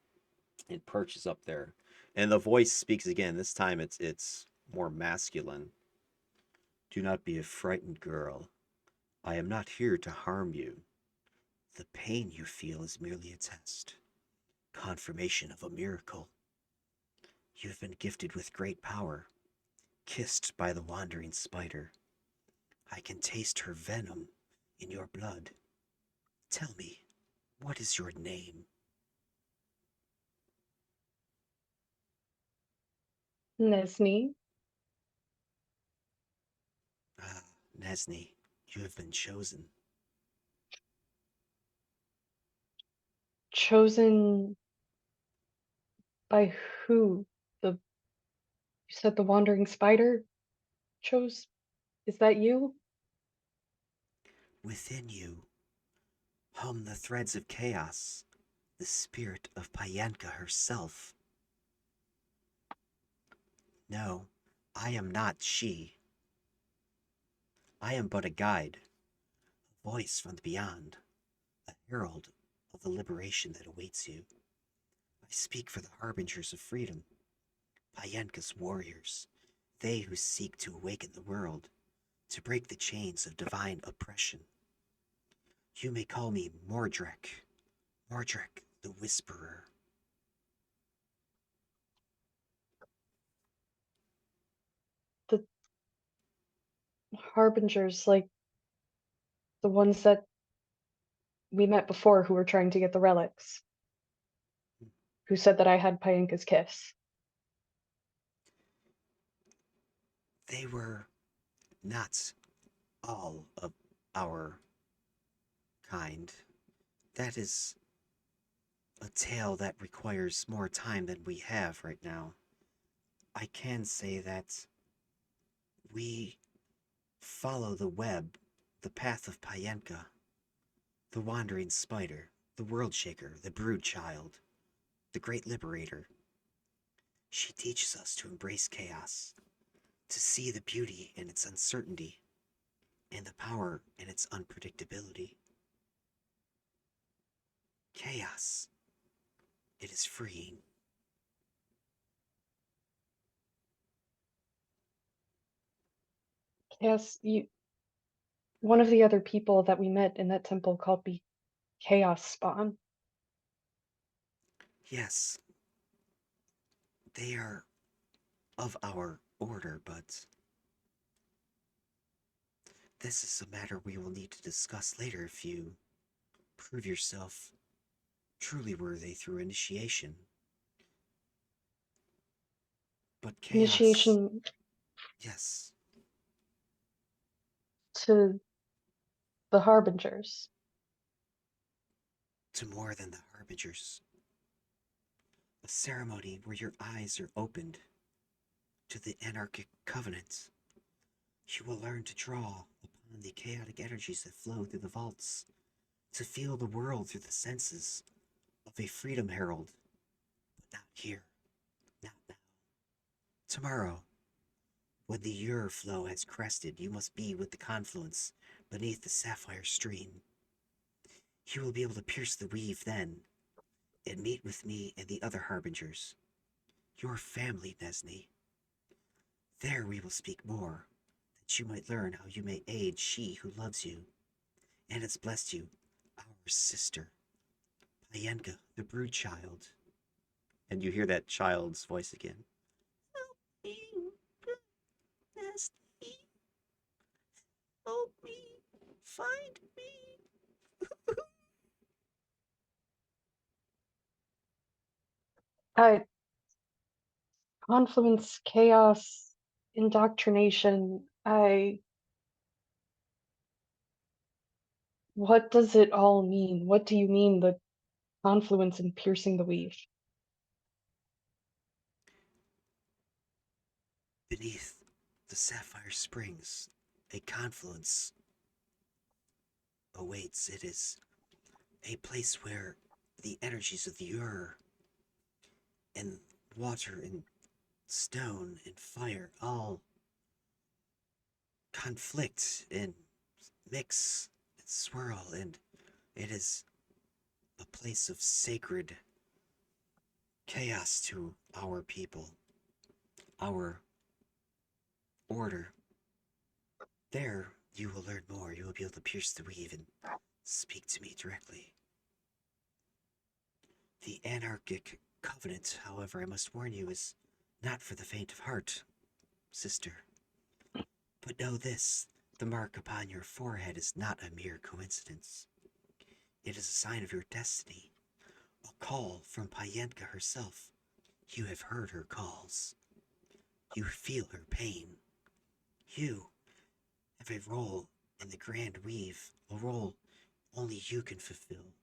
and perches up there. And the voice speaks again. This time it's more masculine. Do not be a frightened girl. I am not here to harm you. The pain you feel is merely a test, confirmation of a miracle. You have been gifted with great power, kissed by the wandering spider. I can taste her venom in your blood. Tell me, what is your name? Nesney, Ah, Nesney, you have been chosen. chosen by who? You said the wandering spider chose? Is that you? Within you hum the threads of chaos, the spirit of Payanka herself. No, I am not she. I am but a guide, a voice from the beyond, a herald of the liberation that awaits you. I speak for the harbingers of freedom, Payanka's warriors, they who seek to awaken the world, to break the chains of divine oppression. You may call me Mordrek, Mordrek the Whisperer. The harbingers, like the ones that we met before who were trying to get the relics, who said that I had Payanka's kiss. They were not all of our kind. That is a tale that requires more time than we have right now. I can say that we follow the web, the path of Payenka, the wandering spider, the world shaker, the brood child, the great liberator. She teaches us to embrace chaos, to see the beauty in its uncertainty, and the power in its unpredictability. Chaos, it is freeing. Yes, one of the other people that we met in that temple called me Chaos Spawn. Yes, they are of our order, but this is a matter we will need to discuss later if you prove yourself truly worthy through initiation. But chaos, Initiation yes, to the Harbingers. to more than the Harbingers. A ceremony where your eyes are opened to the Anarchic Covenant. You will learn to draw upon the chaotic energies that flow through the vaults, to feel the world through the senses of a freedom herald. But not here, not now. Tomorrow, when the Ur flow has crested, you must be with the confluence beneath the sapphire stream. You will be able to pierce the weave then, and meet with me and the other Harbingers. Your family, Nesney. There we will speak more, that you might learn how you may aid she who loves you, and has blessed you, our sister, Payenka, the brood child. And you hear that child's voice again. Help me, Nasty. Help me. Find me. I Confluence, chaos, indoctrination. What does it all mean? What do you mean, the confluence and piercing the weave? Beneath the sapphire springs, a confluence awaits. It is a place where the energies of the Ur and water and stone and fire all conflict and mix and swirl, and it is a place of sacred chaos to our people, our order. There you will learn more. You will be able to pierce the weave and speak to me directly. The Anarchic Covenant, however, I must warn you, is not for the faint of heart, sister. But know this, the mark upon your forehead is not a mere coincidence. It is a sign of your destiny, a call from Payenka herself. You have heard her calls. You feel her pain. You have a role in the grand weave, a role only you can fulfill.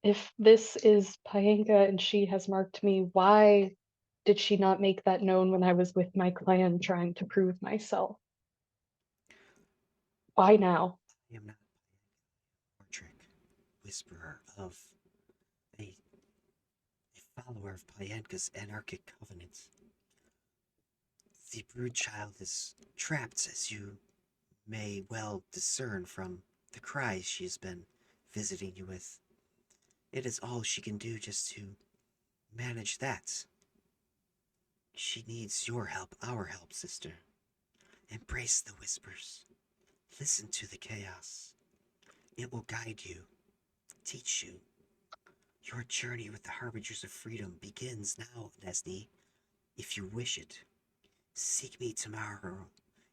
If this is Payenka and she has marked me, why did she not make that known when I was with my clan trying to prove myself? Why now? I am not a trick whisperer of a, a follower of Payenka's Anarchic Covenant. The brood child is trapped, as you may well discern from the cries she has been visiting you with. It is all she can do just to manage that. She needs your help, our help, sister. Embrace the whispers. Listen to the chaos. It will guide you, teach you. Your journey with the Harbingers of Freedom begins now, Nesney, if you wish it. Seek me tomorrow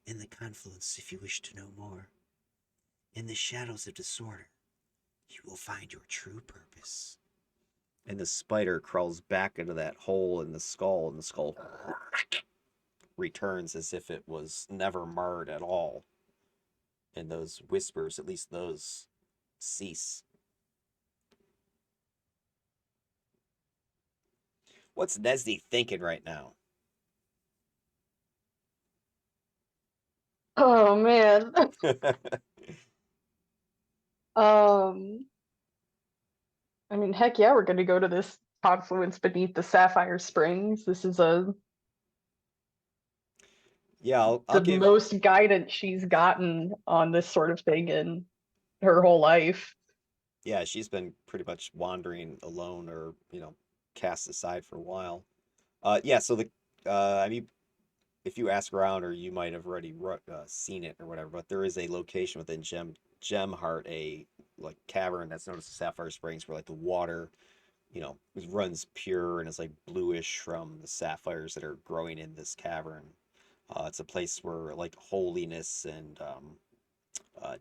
in the confluence if you wish to know more. In the shadows of disorder, you will find your true purpose. And the spider crawls back into that hole in the skull, and the skull returns as if it was never marred at all. And those whispers, at least those, cease. What's Nesney thinking right now? Oh man. um I mean, heck yeah, we're gonna go to this confluence beneath the Sapphire Springs. This is Yeah, I'll the give. most guidance she's gotten on this sort of thing in her whole life. Yeah, she's been pretty much wandering alone or, cast aside for a while. Yeah, so I mean, if you ask around, or you might have already seen it or whatever, but there is a location within Gemheart, a like cavern that's known as the Sapphire Springs, where like the water, runs pure and is like bluish from the sapphires that are growing in this cavern. It's a place where like holiness and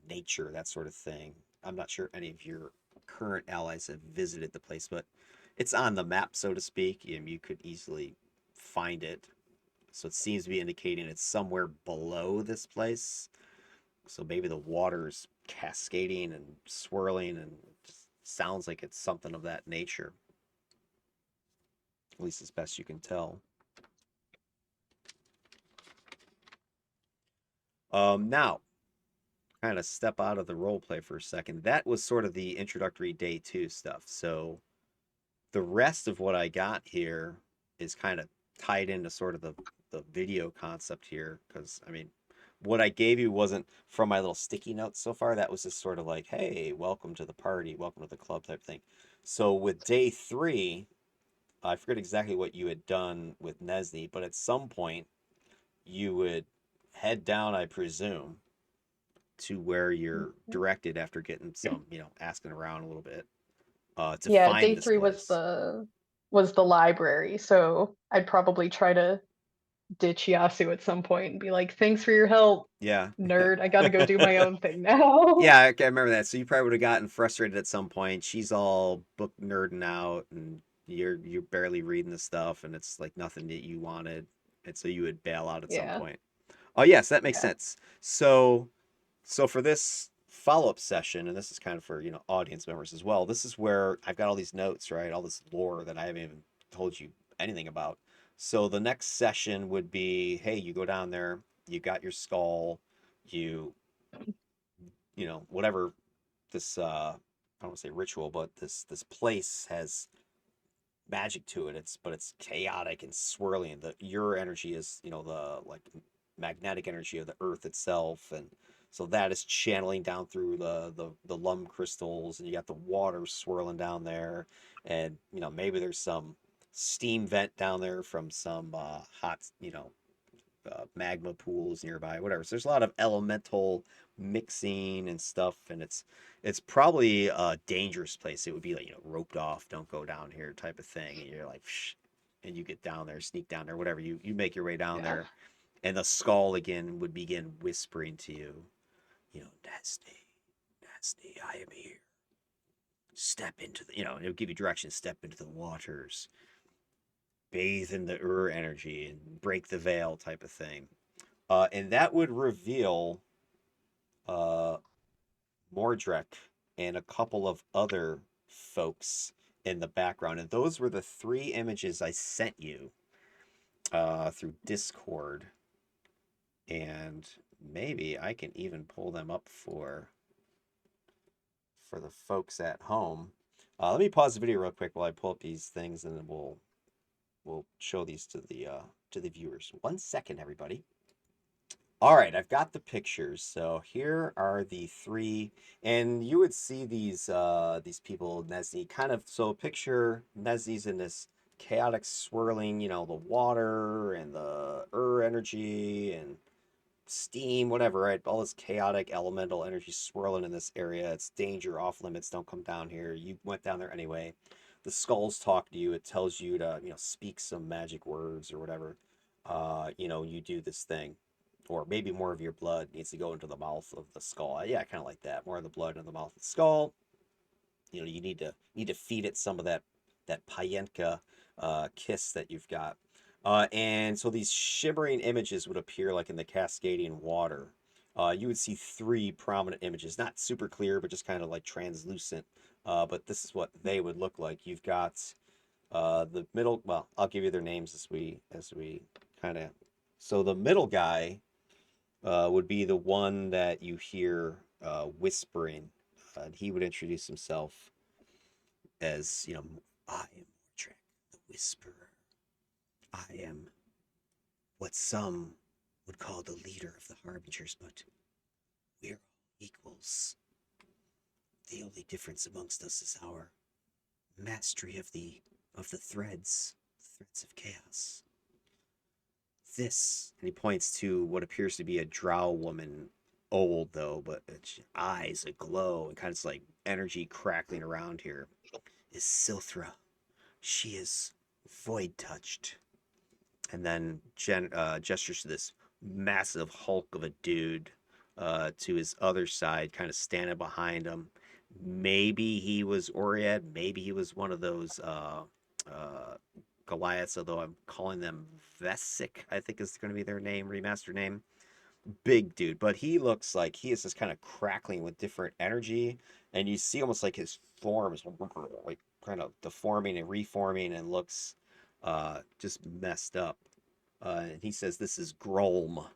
nature, that sort of thing. I'm not sure any of your current allies have visited the place, but it's on the map, so to speak. You could easily find it. So it seems to be indicating it's somewhere below this place. So maybe the water's cascading and swirling, and it just sounds like it's something of that nature. At least as best you can tell. Now, kind of step out of the role play for a second. That was sort of the introductory day two stuff. So the rest of what I got here is kind of tied into sort of the video concept here. Because, I mean, what I gave you wasn't from my little sticky notes so far. That was just sort of like, hey, welcome to the party, welcome to the club type thing. So with day three, I forget exactly what you had done with Nesney, but at some point you would head down, I presume, to where you're directed after getting some, asking around a little bit, to Yeah, find day this three place. was the library, so I'd probably try to ditch Yasu at some point and be like, "Thanks for your help, Yeah. nerd. I gotta go do my own thing now." Yeah, I remember that. So you probably would have gotten frustrated at some point. She's all book nerding out, and you're barely reading the stuff, and it's like nothing that you wanted, and so you would bail out at some Yeah, point. Oh yes, that makes yeah. sense. So for this follow-up session, and this is kind of for, audience members as well, this is where I've got all these notes, right? All this lore that I haven't even told you anything about. So the next session would be, hey, you go down there, you got your skull, you whatever this I don't want to say ritual, but this place has magic to it. It's chaotic and swirling. Your energy is, the like magnetic energy of the earth itself, and so that is channeling down through the lum crystals, and you got the water swirling down there, and maybe there's some steam vent down there from some hot, magma pools nearby, whatever. So there's a lot of elemental mixing and stuff, and it's probably a dangerous place. It would be like, roped off, don't go down here type of thing, and you're like, Shh, and you get down there, sneak down there, whatever. You make your way down Yeah. there, and the skull again would begin whispering to you, Nasty, Nasty, I am here. Step into the, it'll give you directions. Step into the waters, bathe in the energy, and break the veil type of thing. And that would reveal uh, Mordrek and a couple of other folks in the background. And those were the three images I sent you through Discord. And maybe I can even pull them up for the folks at home. Let me pause the video real quick while I pull up these things, and then we'll show these to the viewers. 1 second, everybody. All right, I've got the pictures. So here are the three, and you would see these people, Nesney, kind of. So picture Nesney's in this chaotic swirling, the water and the energy and steam, whatever, right? All this chaotic elemental energy swirling in this area. It's danger, off limits. Don't come down here. You went down there anyway. The skulls talk to you. It tells you to, speak some magic words or whatever. You do this thing, or maybe more of your blood needs to go into the mouth of the skull. Yeah, kind of like that. More of the blood in the mouth of the skull. You need to feed it some of that payenka kiss that you've got. And so these shimmering images would appear like in the cascading water. You would see three prominent images, not super clear, but just kind of like translucent. But this is what they would look like. You've got the middle. Well, I'll give you their names as we kind of. So the middle guy would be the one that you hear whispering. He would introduce himself as, I am Mordred, the Whisperer. I am what some would call the leader of the Harbingers, but we're all equals. The only difference amongst us is our mastery of the threads of chaos. this? And he points to what appears to be a drow woman, old though, but its eyes aglow and kind of like energy crackling around here. Is Silthra. She is void touched. And then gestures to this massive hulk of a dude to his other side, kind of standing behind him. Maybe he was Oriad. Maybe he was one of those Goliaths, although I'm calling them Vesic, I think is going to be their name, remaster name. Big dude, but he looks like he is just kind of crackling with different energy, and you see almost like his form is like kind of deforming and reforming and looks just messed up. And he says this is Grolm,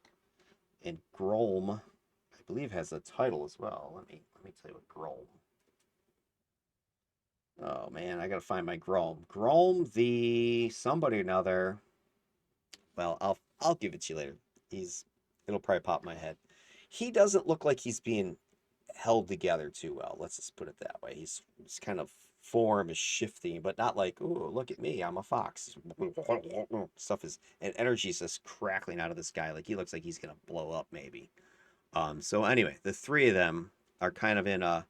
and Grolm, I believe, has a title as well. Let me tell you what Grolm. Oh man, I gotta find my Grolm. Grolm the somebody or another. Well, I'll give it to you later. It'll probably pop in my head. He doesn't look like he's being held together too well. Let's just put it that way. He's kind of form is shifting, but not like, oh, look at me, I'm a fox. Stuff is and energy is just crackling out of this guy. Like he looks like he's gonna blow up maybe. So anyway, the three of them are kind of in a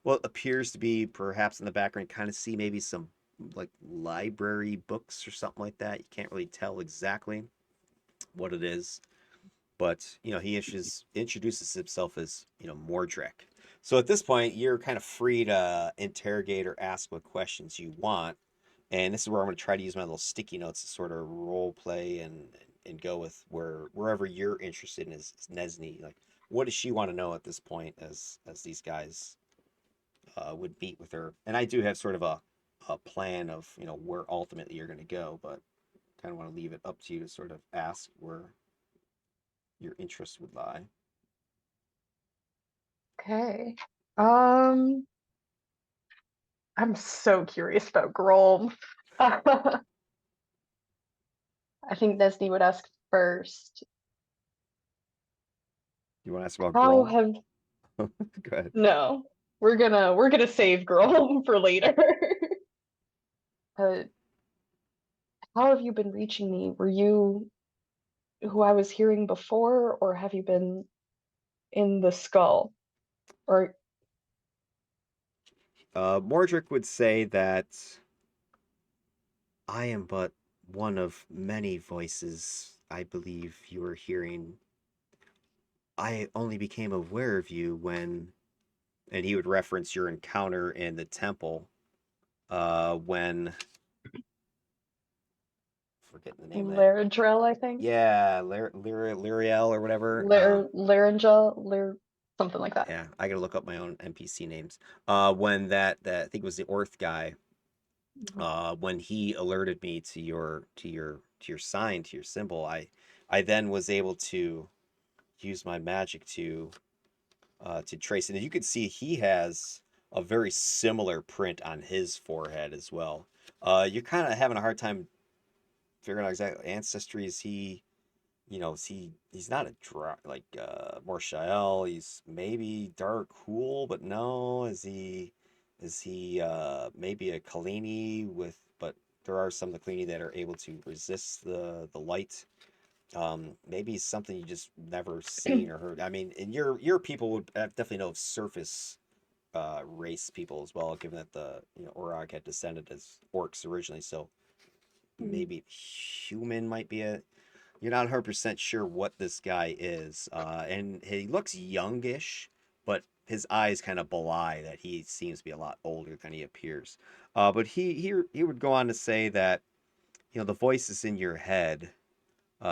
what appears to be perhaps in the background, kind of see maybe some like library books or something like that. You can't really tell exactly what it is, but he introduces himself as Mordrek. So at this point, you're kind of free to interrogate or ask what questions you want, and this is where I'm going to try to use my little sticky notes to sort of role play and go with wherever you're interested in is Nesney. Like, what does she want to know at this point as these guys would meet with her? And I do have sort of a plan of where ultimately you're going to go, but kind of want to leave it up to you to sort of ask where your interest would lie. Okay. I'm so curious about Grom. I think Nesney would ask first. You want to ask about How Grom? have Go ahead. No, we're gonna save Grom for later. uh, how have you been reaching me? Were you who I was hearing before, or have you been in the skull? Or Mordric would say that I am but one of many voices I believe you are hearing. I only became aware of you when, and he would reference your encounter in the temple, when, forgetting the name of that. Laridrel, I think. Yeah, Lyriel or whatever. Larynga, something like that. Yeah, I gotta look up my own NPC names. When that I think it was the Orth guy. When he alerted me to your sign, to your symbol, I then was able to use my magic to trace it. And you can see he has a very similar print on his forehead as well. You're kind of having a hard time figuring out exactly ancestry. Is he, he's not a like Morshael. He's maybe Dark Cool, but no. Is he maybe a Kalini but there are some of the Kalini that are able to resist the light. Maybe something you just never seen or heard. I mean, and your people would definitely know of surface race people as well, given that the Orog had descended as orcs originally. So maybe human might be a. You're not 100% sure what this guy is, and he looks youngish, but his eyes kind of belie that he seems to be a lot older than he appears. But he would go on to say that the voices in your head,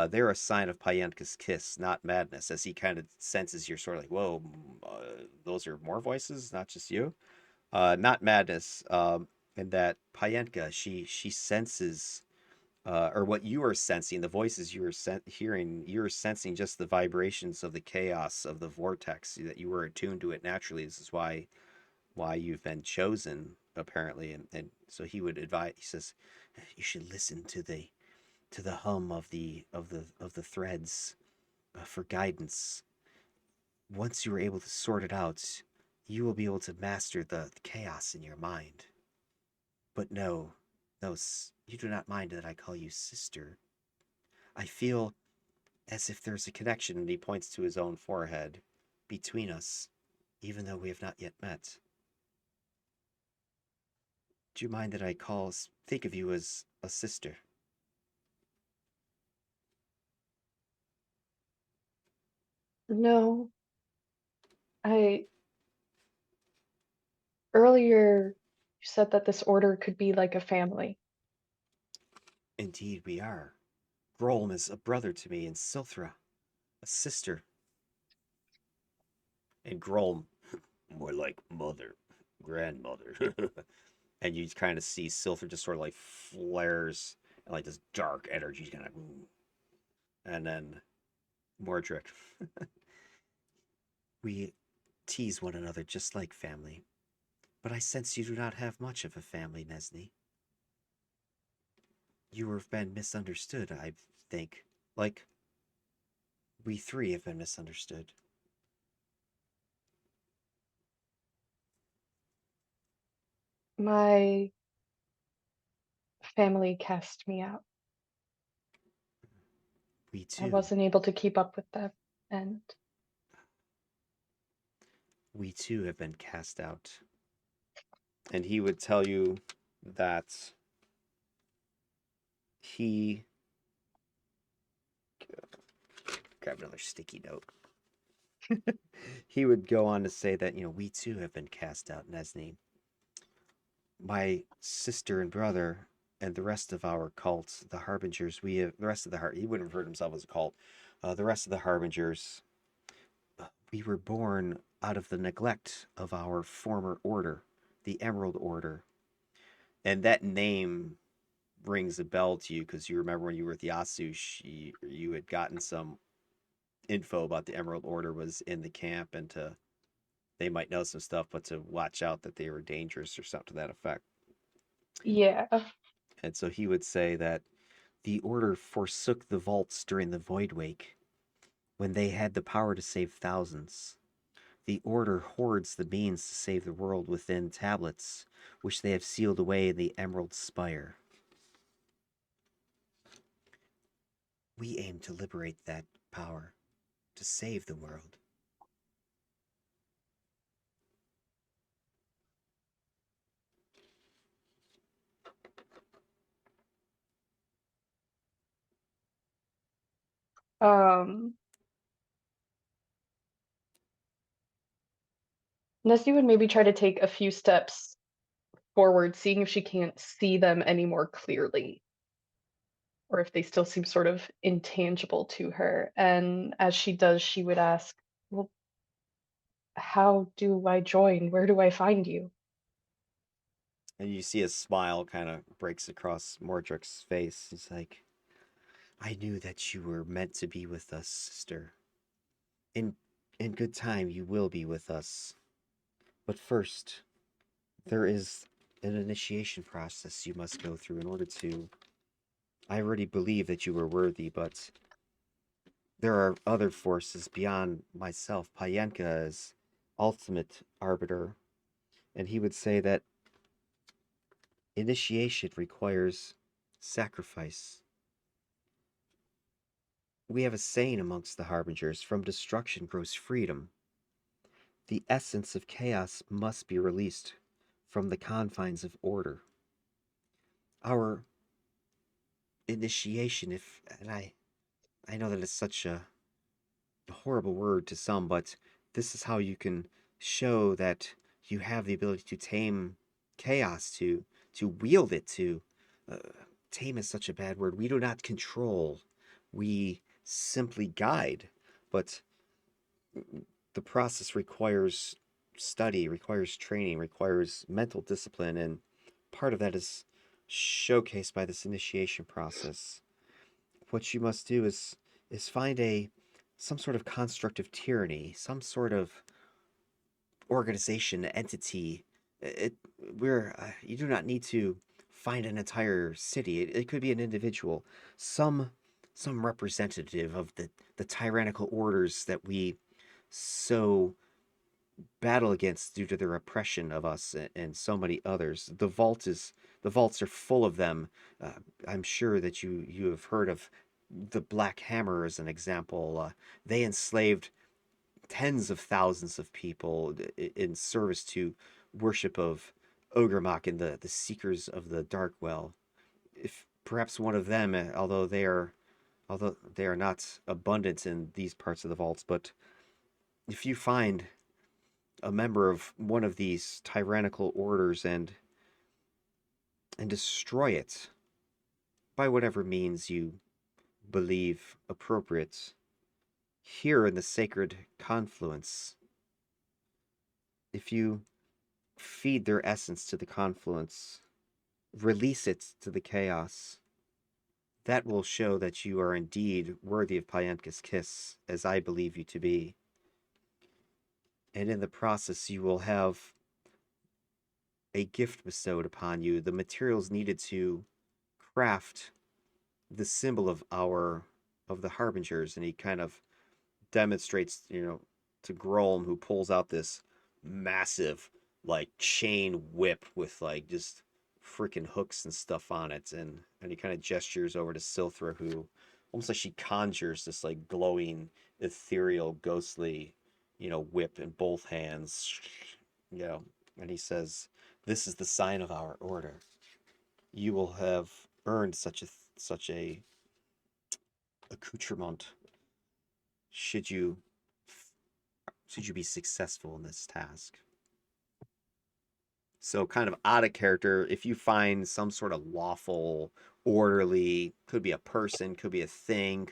they're a sign of Payentka's kiss, not madness. As he kind of senses you're sort of like, whoa, those are more voices, not just you. Not madness. And that Payentka, she senses or what you are sensing, the voices you are hearing, you're sensing just the vibrations of the chaos of the vortex, that you were attuned to it naturally. This is why you've been chosen, apparently. And so he would advise. He says, you should listen to the hum of the threads for guidance. Once you are able to sort it out, you will be able to master the chaos in your mind. But no, you do not mind that I call you sister. I feel as if there's a connection, and he points to his own forehead, between us, even though we have not yet met. Do you mind that I think of you as a sister? No, I earlier you said that this order could be like a family. Indeed, we are. Grolm is a brother to me, and Silthra, a sister. And Grolm, more like mother, grandmother. And you kind of see Silthra just sort of like flares, and like this dark energy kind of. And then Mordric. We tease one another just like family. But I sense you do not have much of a family, Nesni. You have been misunderstood, I think. Like, we three have been misunderstood. My family cast me out. We I too. wasn't able to keep up with them, and We too have been cast out. And he would tell you that he. Grab another sticky note. He would go on to say that, we too have been cast out, Nesni. My sister and brother and the rest of our cult, the Harbingers, the rest of he wouldn't refer to himself as a cult. The rest of the Harbingers, we were born out of the neglect of our former order, the Emerald Order. And that name rings a bell to you because you remember when you were at the Asush, you had gotten some info about the Emerald Order was in the camp, and they might know some stuff, but to watch out that they were dangerous or something to that effect. yeah. And so he would say that the Order forsook the vaults during the Void Wake when they had the power to save thousands. The Order hoards the means to save the world within tablets, which they have sealed away in the Emerald Spire. We aim to liberate that power, to save the world. Um, Nessie would maybe try to take a few steps forward, seeing if she can't see them any more clearly, or if they still seem sort of intangible to her. And as she does, she would ask, well, how do I join? Where do I find you? And you see a smile kind of breaks across Mordric's face. He's like, I knew that you were meant to be with us, sister. In in good time you will be with us. But first, there is an initiation process you must go through in order to. I already believe that you are worthy, but there are other forces beyond myself. Payenka is ultimate arbiter, and he would say that initiation requires sacrifice. We have a saying amongst the Harbingers, from destruction grows freedom. The essence of chaos must be released from the confines of order. Our initiation, I know that it's such a horrible word to some, but this is how you can show that you have the ability to tame chaos, to wield it, to uh, tame is such a bad word. We do not control, we simply guide, but the process requires study, requires training, requires mental discipline, and part of that is showcased by this initiation process. What you must do is find some sort of construct of tyranny, some sort of organization, entity. It where you do not need to find an entire city. It could be an individual, some some representative of the tyrannical orders that we so battle against due to their oppression of us and so many others. The vaults are full of them. I'm sure that you have heard of the Black Hammer is an example. They enslaved tens of thousands of people in service to worship of Ogremok and the Seekers of the Dark Well. If perhaps one of them, although they are not abundant in these parts of the vaults, but if you find a member of one of these tyrannical orders and destroy it by whatever means you believe appropriate, here in the sacred confluence, if you feed their essence to the confluence, release it to the chaos, that will show that you are indeed worthy of Pyamka's kiss, as I believe you to be. And in the process, you will have a gift bestowed upon you, the materials needed to craft the symbol of the Harbingers, and he kind of demonstrates, to Grolm, who pulls out this massive, like, chain whip with, like, just freaking hooks and stuff on it, and he kind of gestures over to Silthra, who almost like she conjures this, like, glowing, ethereal, ghostly, whip in both hands, and he says, "This is the sign of our order. You will have earned such a accoutrement should you be successful in this task." So kind of out of character, if you find some sort of lawful, orderly, could be a person, could be a thing,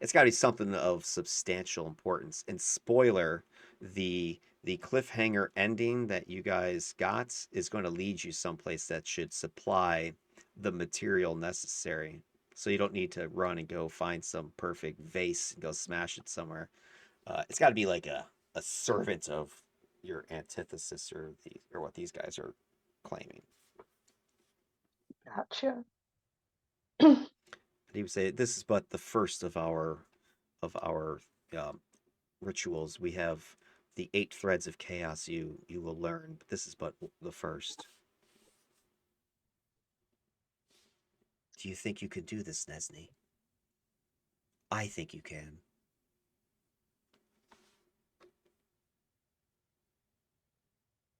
it's got to be something of substantial importance. And spoiler, the cliffhanger ending that you guys got is going to lead you someplace that should supply the material necessary. So you don't need to run and go find some perfect vase and go smash it somewhere. It's got to be like a servant of your antithesis, or what these guys are claiming. Gotcha. And he would say, "This is but the first of our um, rituals. We have the 8 threads of chaos you will learn, but this is but the first." Do you think you can do this, Nesny? I think you can.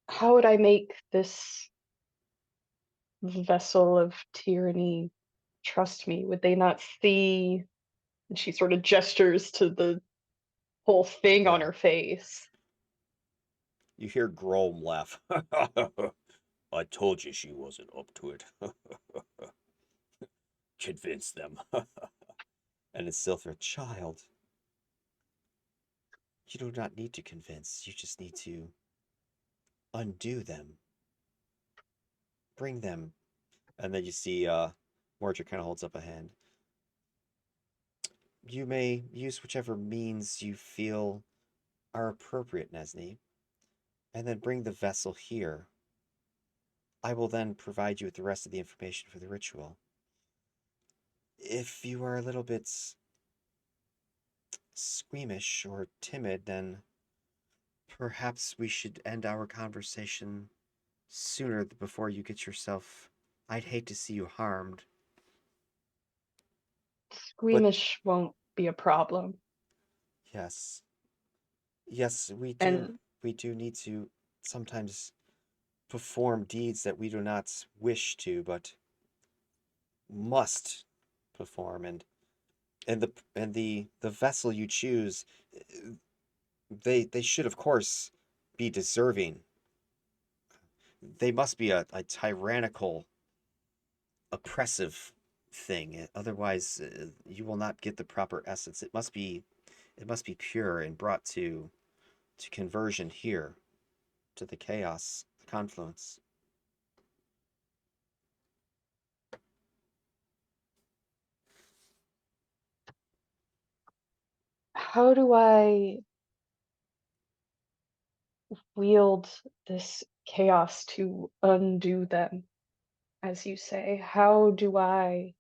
How would I make this vessel of tyranny trust me? Would they not see? And she sort of gestures to the whole thing on Yeah. her face. You hear Grom laugh. "I told you she wasn't up to it." "Convince them." And it's Silthra, "Child, you do not need to convince. You just need to undo them. Bring them." And then you see Mordred kind of holds up a hand. "You may use whichever means you feel are appropriate, Nesny, and then bring the vessel here. I will then provide you with the rest of the information for the ritual. If you are a little bit squeamish or timid, then perhaps we should end our conversation sooner before you get yourself. I'd hate to see you harmed." But Squeamish won't be a problem. yes, yes, And we do need to sometimes perform deeds that we do not wish to, but must perform. And the vessel you choose, they should of course be deserving. They must be a tyrannical, oppressive thing. Otherwise, you will not get the proper essence. It must be pure and brought to conversion here, to the chaos, the confluence. how do I wield this chaos to undo them, as you say? How do I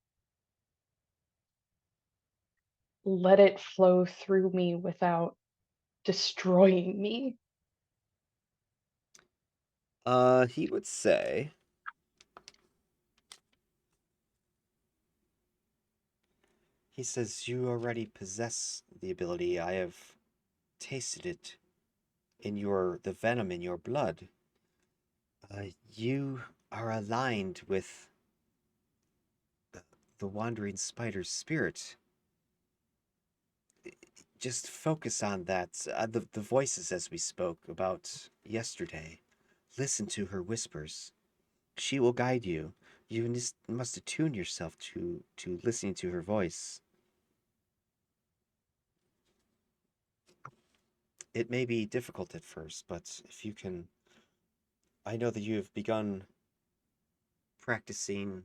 let it flow through me without destroying me? He would say, He says you already possess the ability. I have tasted it in the venom in your blood. You are aligned with the wandering spider's spirit. Just focus on that. The voices as we spoke about yesterday. Listen to her whispers. She will guide you. You must attune yourself to listening to her voice. It may be difficult at first, but if you can, I know that you have begun practicing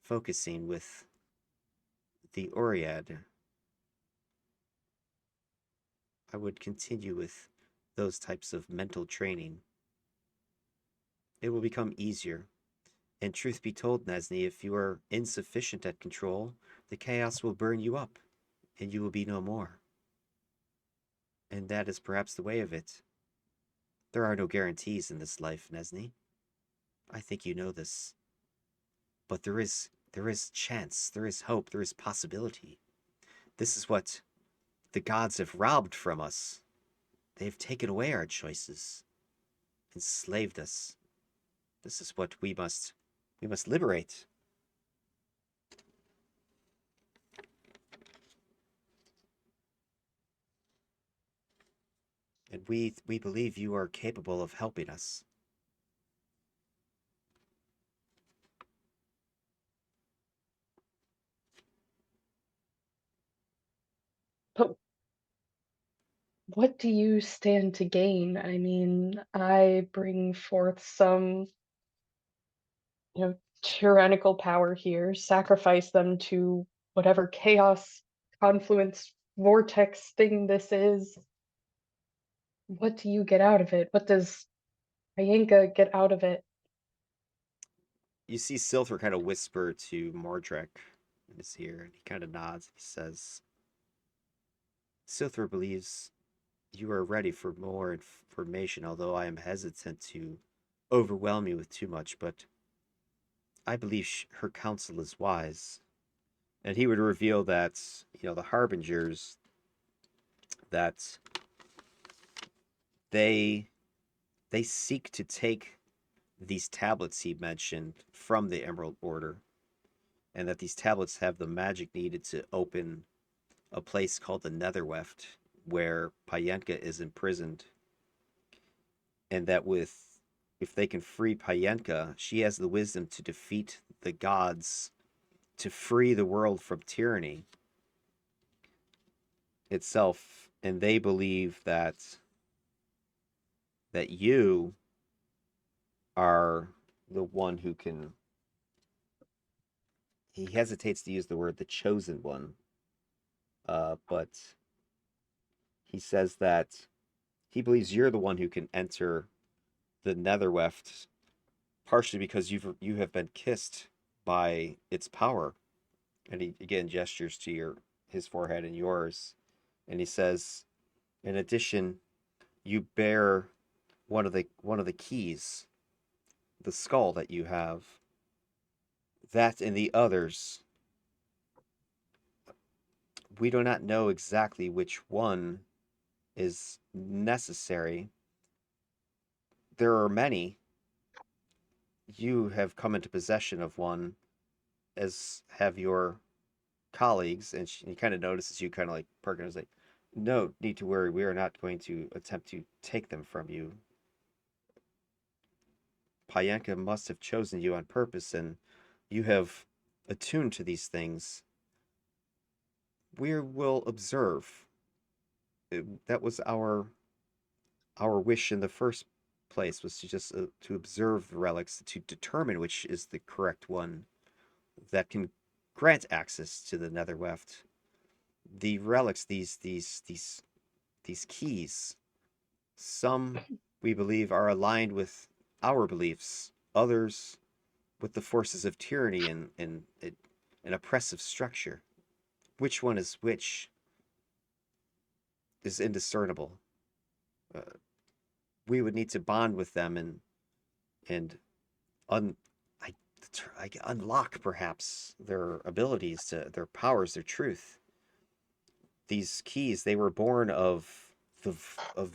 focusing with the Oriad. I would continue with those types of mental training. It will become easier. And truth be told, Nesni, if you are insufficient at control, the chaos will burn you up, and you will be no more. And that is perhaps the way of it. There are no guarantees in this life, Nesni. I think you know this. But there is chance, there is hope, there is possibility. This is what the gods have robbed from us. They have taken away our choices, enslaved us. This is what we must liberate. And we believe you are capable of helping us. But what do you stand to gain? I mean, I bring forth some, tyrannical power here, sacrifice them to whatever chaos, confluence, vortex thing this is. What do you get out of it? What does Priyanka get out of it? You see Silver kind of whisper to Mordrek in his ear, and he kind of nods. He says, Silver believes you are ready for more information, although I am hesitant to overwhelm you with too much, but I believe her counsel is wise. And he would reveal that, the Harbingers, that they seek to take these tablets he mentioned from the Emerald Order, and that these tablets have the magic needed to open a place called the Netherweft, where Payenka is imprisoned, and that if they can free Payenka, she has the wisdom to defeat the gods, to free the world from tyranny itself. And they believe that you are the one who can. He hesitates to use the word the chosen one, but he says that he believes you're the one who can enter the Netherweft, partially because you have been kissed by its power. And he again gestures to his forehead and yours, and he says, in addition, you bear one of the keys, the skull that you have. That and the others, we do not know exactly which one is necessary. There are many. You have come into possession of one, as have your colleagues, and he kind of notices you kind of like perking. Is like, no need to worry. We are not going to attempt to take them from you. Payenka must have chosen you on purpose, and you have attuned to these things. We will observe. That was our wish in the first place, was to just to observe the relics, to determine which is the correct one that can grant access to the Netherweft. The relics, these keys, some we believe are aligned with our beliefs, others with the forces of tyranny and an oppressive structure. Which one is which is indiscernible. Uh, we would need to bond with them and un. I, the unlock perhaps their abilities, their powers, their truth. These keys, they were born of the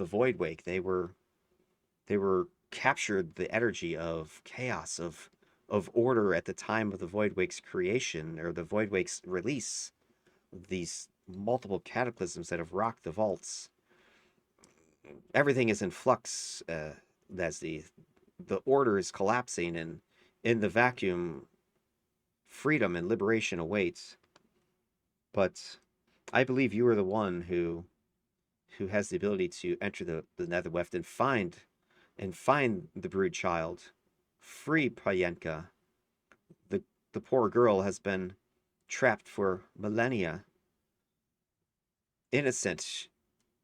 void wake. They were captured the energy of chaos, of order at the time of the void wake's creation, or the void wake's release. These multiple cataclysms that have rocked the vaults. Everything is in flux, as the order is collapsing, and in the vacuum, freedom and liberation awaits. But I believe you are the one who has the ability to enter the Netherweft and find the brood child. Free Payenka. The poor girl has been trapped for millennia. Innocent.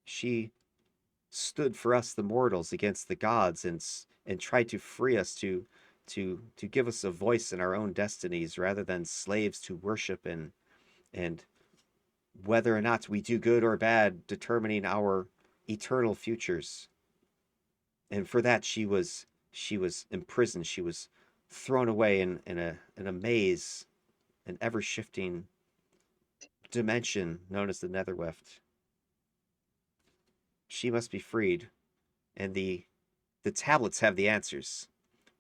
She stood for us the mortals against the gods, and tried to free us to give us a voice in our own destinies, rather than slaves to worship, and whether or not we do good or bad determining our eternal futures. And for that she was imprisoned. She was thrown away in a maze, an ever shifting dimension known as the Netherweft. She must be freed, and the tablets have the answers.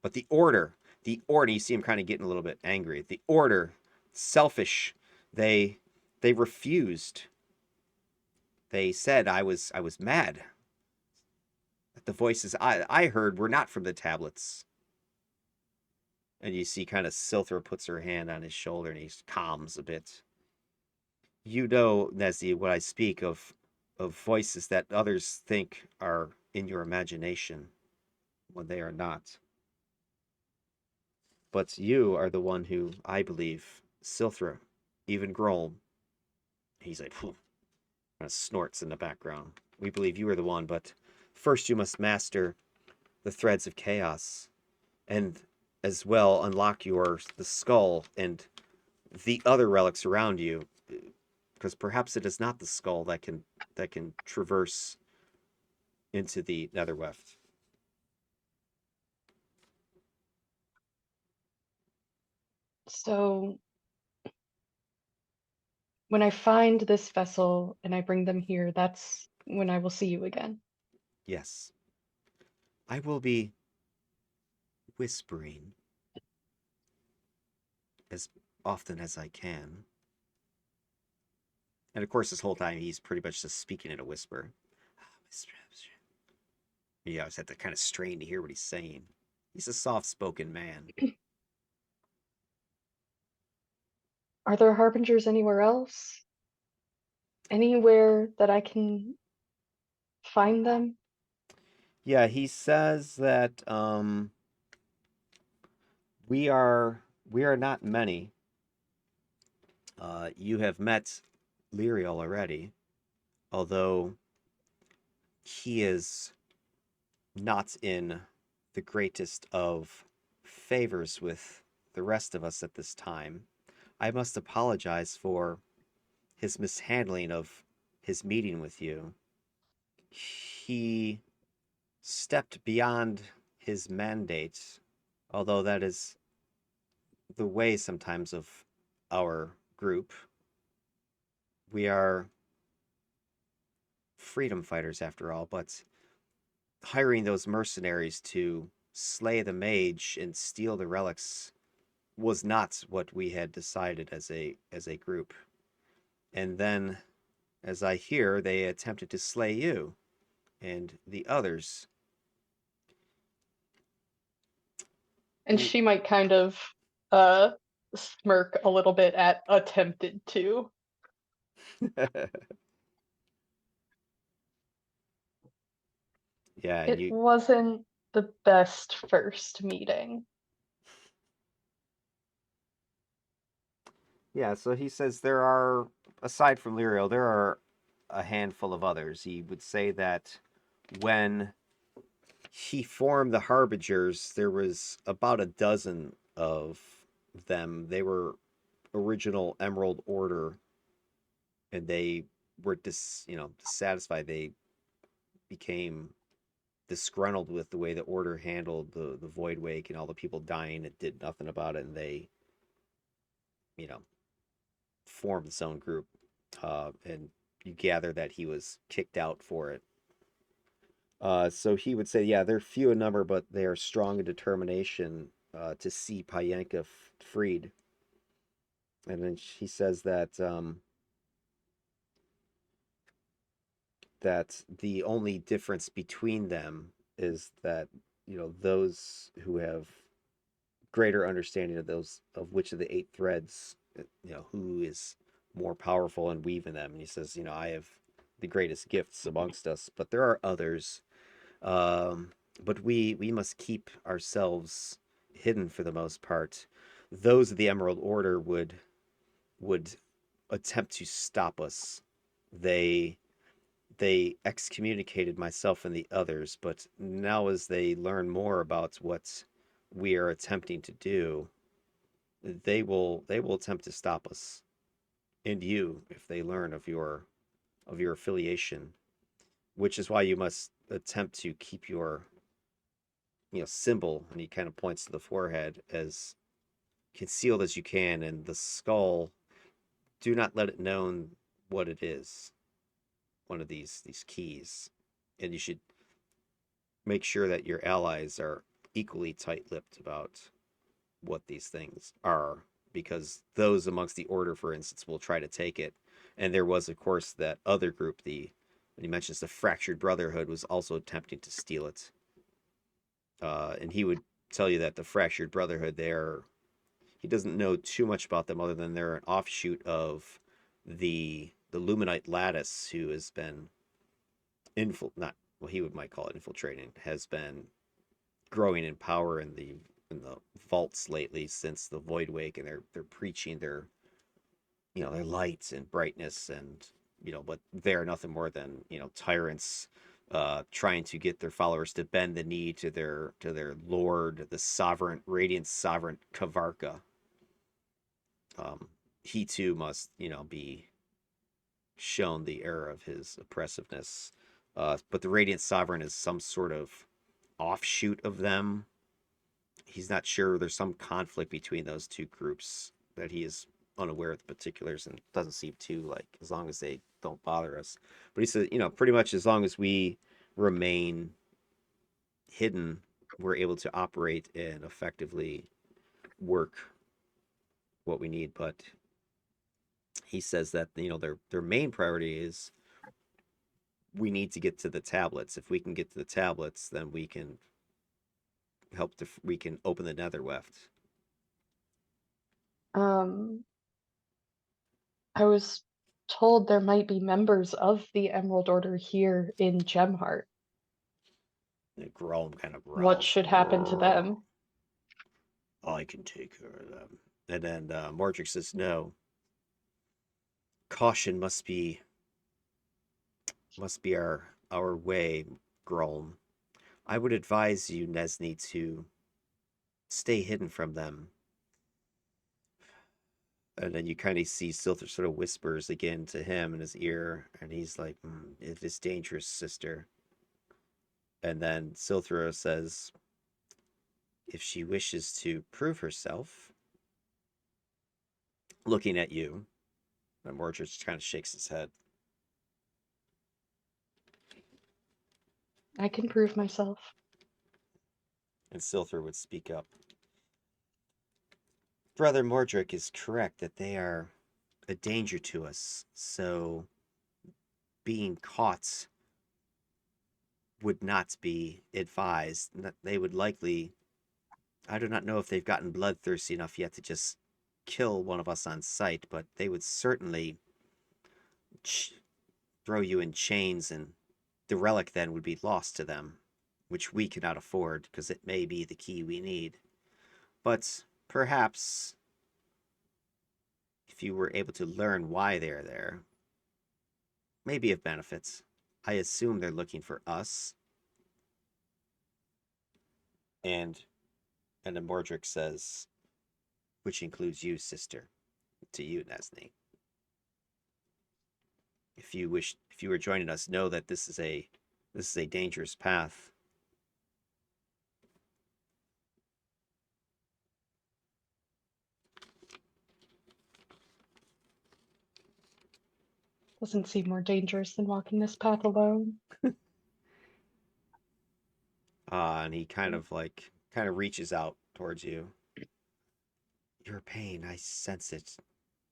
But the order, you see him kind of getting a little bit angry. The order, selfish, they refused. They said I was mad. That the voices I heard were not from the tablets. And you see kind of Silthra puts her hand on his shoulder, and he calms a bit. You know, Nessie, what I speak of voices that others think are in your imagination when they are not. But you are the one who, I believe, Silthra, even Grolm. He's like, kind of snorts in the background. We believe you are the one, but first you must master the threads of chaos, and as well unlock the skull and the other relics around you, because perhaps it is not the skull that can traverse into the Netherweft. So when I find this vessel and I bring them here, that's when I will see you again. Yes, I will be whispering as often as I can. And of course, this whole time he's pretty much just speaking in a whisper. You always have to kind of strain to hear what he's saying. He's a soft-spoken man. Are there harbingers anywhere else? Anywhere that I can find them? Yeah, he says that we are not many. You have met Lyriel already, although he is not in the greatest of favors with the rest of us at this time. I must apologize for his mishandling of his meeting with you. He stepped beyond his mandate, although that is the way sometimes of our group. We are freedom fighters after all, but hiring those mercenaries to slay the mage and steal the relics was not what we had decided as a group. And then, as I hear, they attempted to slay you and the others. And she might kind of uh smirk a little bit at attempted to. Yeah, and It you wasn't the best first meeting. Yeah, so he says there are, aside from Lyrio, there are a handful of others. He would say that when he formed the Harbingers, there was about a dozen of them. They were original Emerald Order, and they were dissatisfied. They became disgruntled with the way the order handled the void wake and all the people dying. It did nothing about it, and they, you know, formed its own group. And you gather that he was kicked out for it. So he would say, yeah, they're few in number, but they are strong in determination to see Payenka freed. And then he says that that the only difference between them is that, you know, those who have greater understanding of those, of which of the 8 threads, you know, who is more powerful in weaving them. And he says, you know, I have the greatest gifts amongst us, but there are others. But we must keep ourselves hidden for the most part. Those of the Emerald Order would attempt to stop us. They excommunicated myself and the others, but now as they learn more about what we are attempting to do, they will attempt to stop us. And you, if they learn of your affiliation, which is why you must attempt to keep your, you know, symbol, and he kind of points to the forehead, as concealed as you can, and the skull, do not let it known what it is, one of these keys. And you should make sure that your allies are equally tight-lipped about what these things are, because those amongst the order, for instance, will try to take it. And there was, of course, that other group, when he mentions the Fractured Brotherhood, was also attempting to steal it. And he would tell you that the Fractured Brotherhood, he doesn't know too much about them other than they're an offshoot of the Luminite Lattice, who has been not, well, he might call it infiltrating, has been growing in power in the vaults lately since the Void Wake, and they're preaching their, you know, their light and brightness, and, you know, but they're nothing more than, you know, tyrants trying to get their followers to bend the knee to their lord, the sovereign, radiant sovereign Kavarka. He too must, you know, be shown the error of his oppressiveness. But the radiant sovereign is some sort of offshoot of them. He's not sure. There's some conflict between those two groups that he is unaware of the particulars, and doesn't seem to, like, as long as they don't bother us. But he said, you know, pretty much as long as we remain hidden, we're able to operate and effectively work what we need. But he says that, you know, their main priority is, we need to get to the tablets. If we can get to the tablets, then we can we can open the Netherweft. I was told there might be members of the Emerald Order here in Gemheart. And Grom kind of What growls. should happen to them? I can take care of them. And then Mordric says, no. Caution must be our way, Grom. I would advise you, Nesni, to stay hidden from them. And then you kind of see Silther sort of whispers again to him in his ear, and he's like, it is dangerous, sister. And then Silthra says, if she wishes to prove herself, looking at you, and Mordred just kind of shakes his head. I can prove myself. And Silthra would speak up. Brother Mordric is correct that they are a danger to us, so being caught would not be advised. They would likely, I do not know if they've gotten bloodthirsty enough yet to just kill one of us on sight, but they would certainly throw you in chains, and the relic then would be lost to them, which we cannot afford, because it may be the key we need. But perhaps if you were able to learn why they're there, maybe of benefits. I assume they're looking for us. And then Mordric says, which includes you, sister, to you, Nesni. If you were joining us, know that this is a dangerous path. Doesn't seem more dangerous than walking this path alone. And he kind of reaches out towards you. Your pain, I sense it,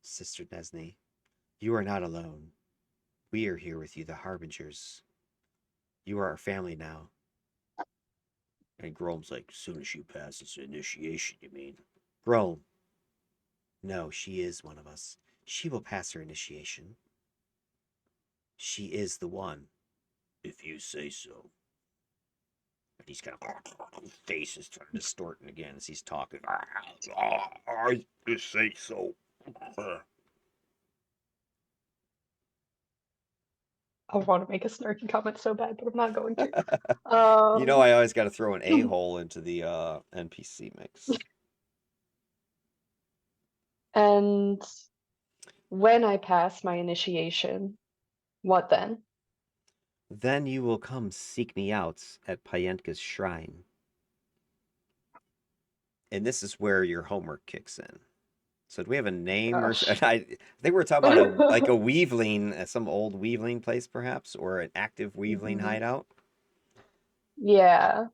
Sister Nesney. You are not alone. We are here with you, the Harbingers. You are our family now. And Grome's like, as soon as she passes initiation, you mean? Grome. No, she is one of us. She will pass her initiation. She is the one. If you say so. And he's kind of, his face is distorting again as he's talking. I just say so. I want to make a snarky comment so bad, but I'm not going to. You know, I always got to throw an a-hole into the NPC mix. And when I pass my initiation, what then? Then you will come seek me out at Payentka's shrine. And this is where your homework kicks in. So do we have a name or Gosh. I think we're talking about a weaveling, some old weaveling place perhaps, or an active weaveling hideout. Yeah.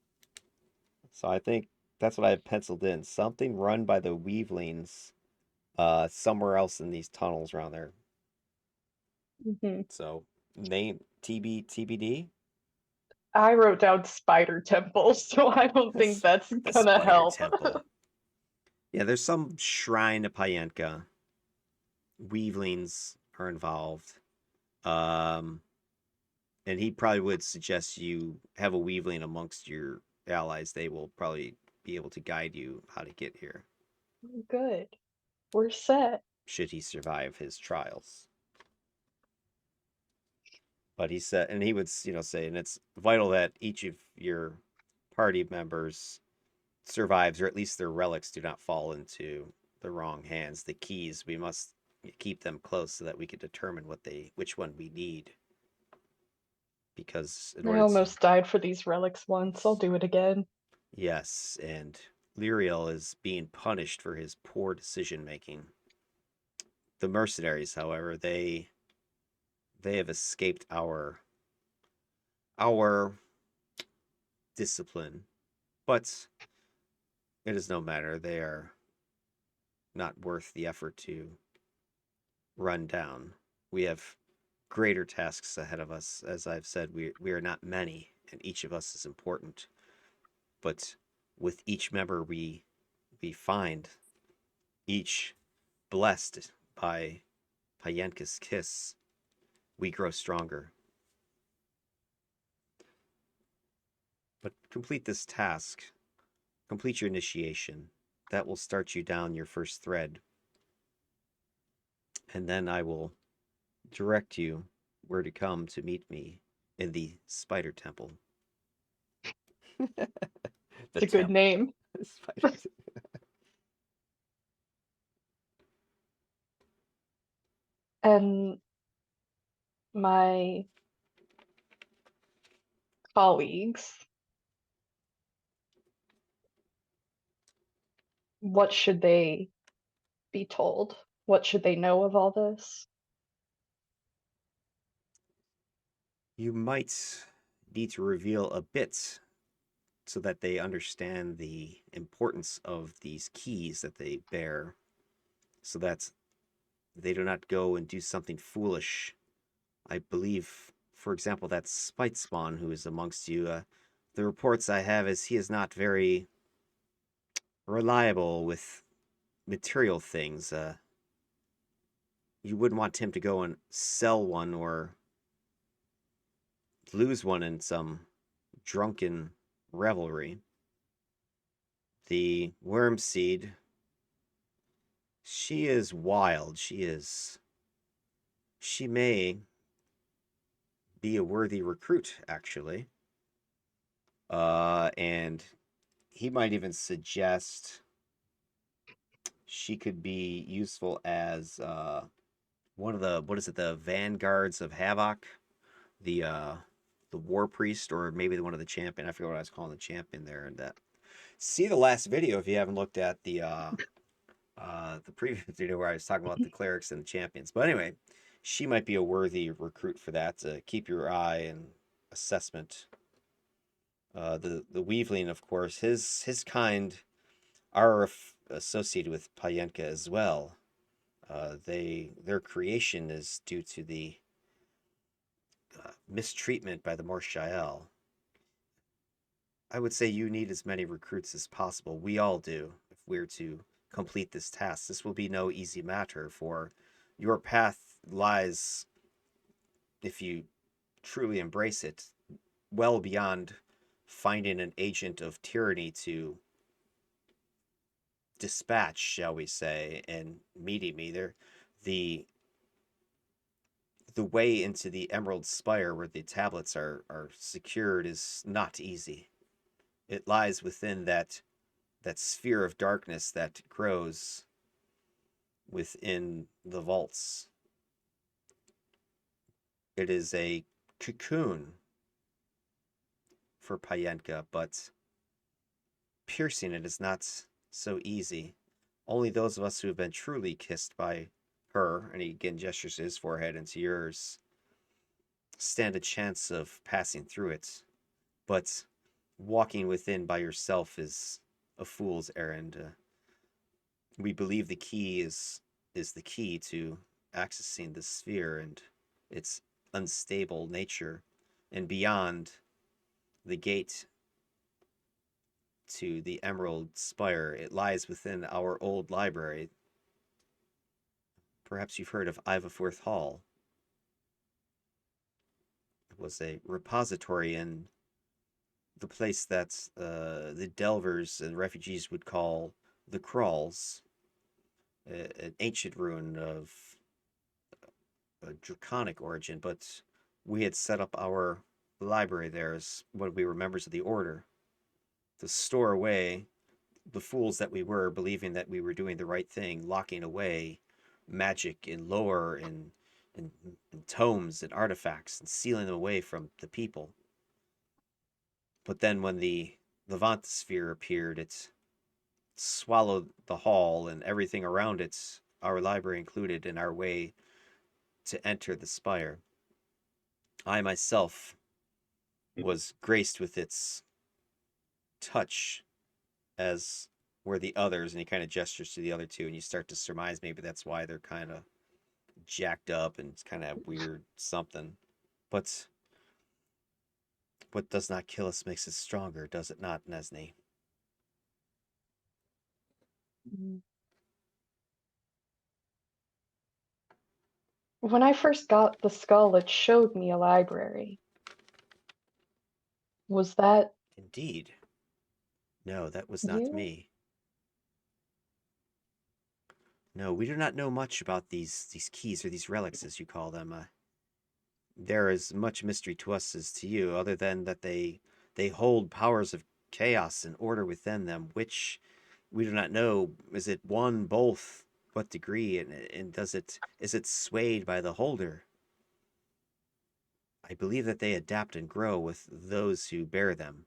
So I think that's what I have penciled in. Something run by the weavelings somewhere else in these tunnels around there. hmm So name TBD. I wrote down Spider Temple, so I don't think that's The gonna Spider help. Temple. Yeah, there's some shrine to Payenka. Weavelings are involved. And he probably would suggest you have a weaveling amongst your allies. They will probably be able to guide you how to get here, Good. We're set. should he survive his trials. But he said, and he would, say, and it's vital that each of your party members survives, or at least their relics do not fall into the wrong hands. The keys, we must keep them close so that we can determine which one we need. Because in I order to, almost died for these relics once. I'll do it again. yes, and Lyriel is being punished for his poor decision making. The mercenaries, however, they have escaped our discipline, but it is no matter. They are not worth the effort to run down. We have greater tasks ahead of us. As I've said, we are not many, and each of us is important. But with each member we find, each blessed by Payenka's kiss, we grow stronger. But complete this task. Complete your initiation. That will start you down your first thread. And then I will direct you where to come to meet me in the Spider Temple. It's a good name. Spider. And my colleagues, what should they be told? What should they know of all this? You might need to reveal a bit so that they understand the importance of these keys that they bear, so that they do not go and do something foolish. I believe, for example, that Spite Spawn who is amongst you, the reports I have is he is not very reliable with material things. You wouldn't want him to go and sell one or lose one in some drunken revelry. The worm seed, she is wild. She may be a worthy recruit, actually. And he might even suggest she could be useful as one of the vanguards of Havoc, the war priest, or maybe one of the champion. I forget what I was calling the champion there. And that, see the last video if you haven't looked at the previous video where I was talking about the clerics and the champions. But anyway, she might be a worthy recruit for that. Keep your eye and assessment. The weaveling, of course, his kind are associated with Payenka as well. Their creation is due to the mistreatment by the Morshael. I would say you need as many recruits as possible. We all do, if we're to complete this task. This will be no easy matter, for your path lies, if you truly embrace it, well beyond finding an agent of tyranny to dispatch, shall we say, and meeting me there. The the way into the Emerald Spire where the tablets are secured is not easy. It lies within that sphere of darkness that grows within the vaults. It is a cocoon for Payenka, but piercing it is not so easy. Only those of us who have been truly kissed by her, and he again gestures his forehead into yours, stand a chance of passing through it. But walking within by yourself is a fool's errand. We believe the key is the key to accessing the sphere and its unstable nature, and beyond the gate to the Emerald Spire, it lies within our old library. Perhaps you've heard of Ivaforth Hall. It was a repository in the place that the Delvers and refugees would call the Crawls, an ancient ruin of a draconic origin, but we had set up our library there as when we were members of the Order to store away the fools that we were, believing that we were doing the right thing, locking away magic and lore and tomes and artifacts and sealing them away from the people. But then when the Levantosphere appeared, it swallowed the hall and everything around it, our library included, in our way to enter the spire. I myself was graced with its touch, as were the others, and he kind of gestures to the other two, and you start to surmise maybe that's why they're kind of jacked up and it's kind of weird something. But what does not kill us makes us stronger, does it not, Nesney? When I first got the skull, it showed me a library. Was that Indeed. No, that was not you? me. No, we do not know much about these keys, or these relics, as you call them. There is much mystery to us as to you, other than that they hold powers of chaos and order within them, which we do not know. Is it one, both? What degree? And is it swayed by the holder? I believe that they adapt and grow with those who bear them.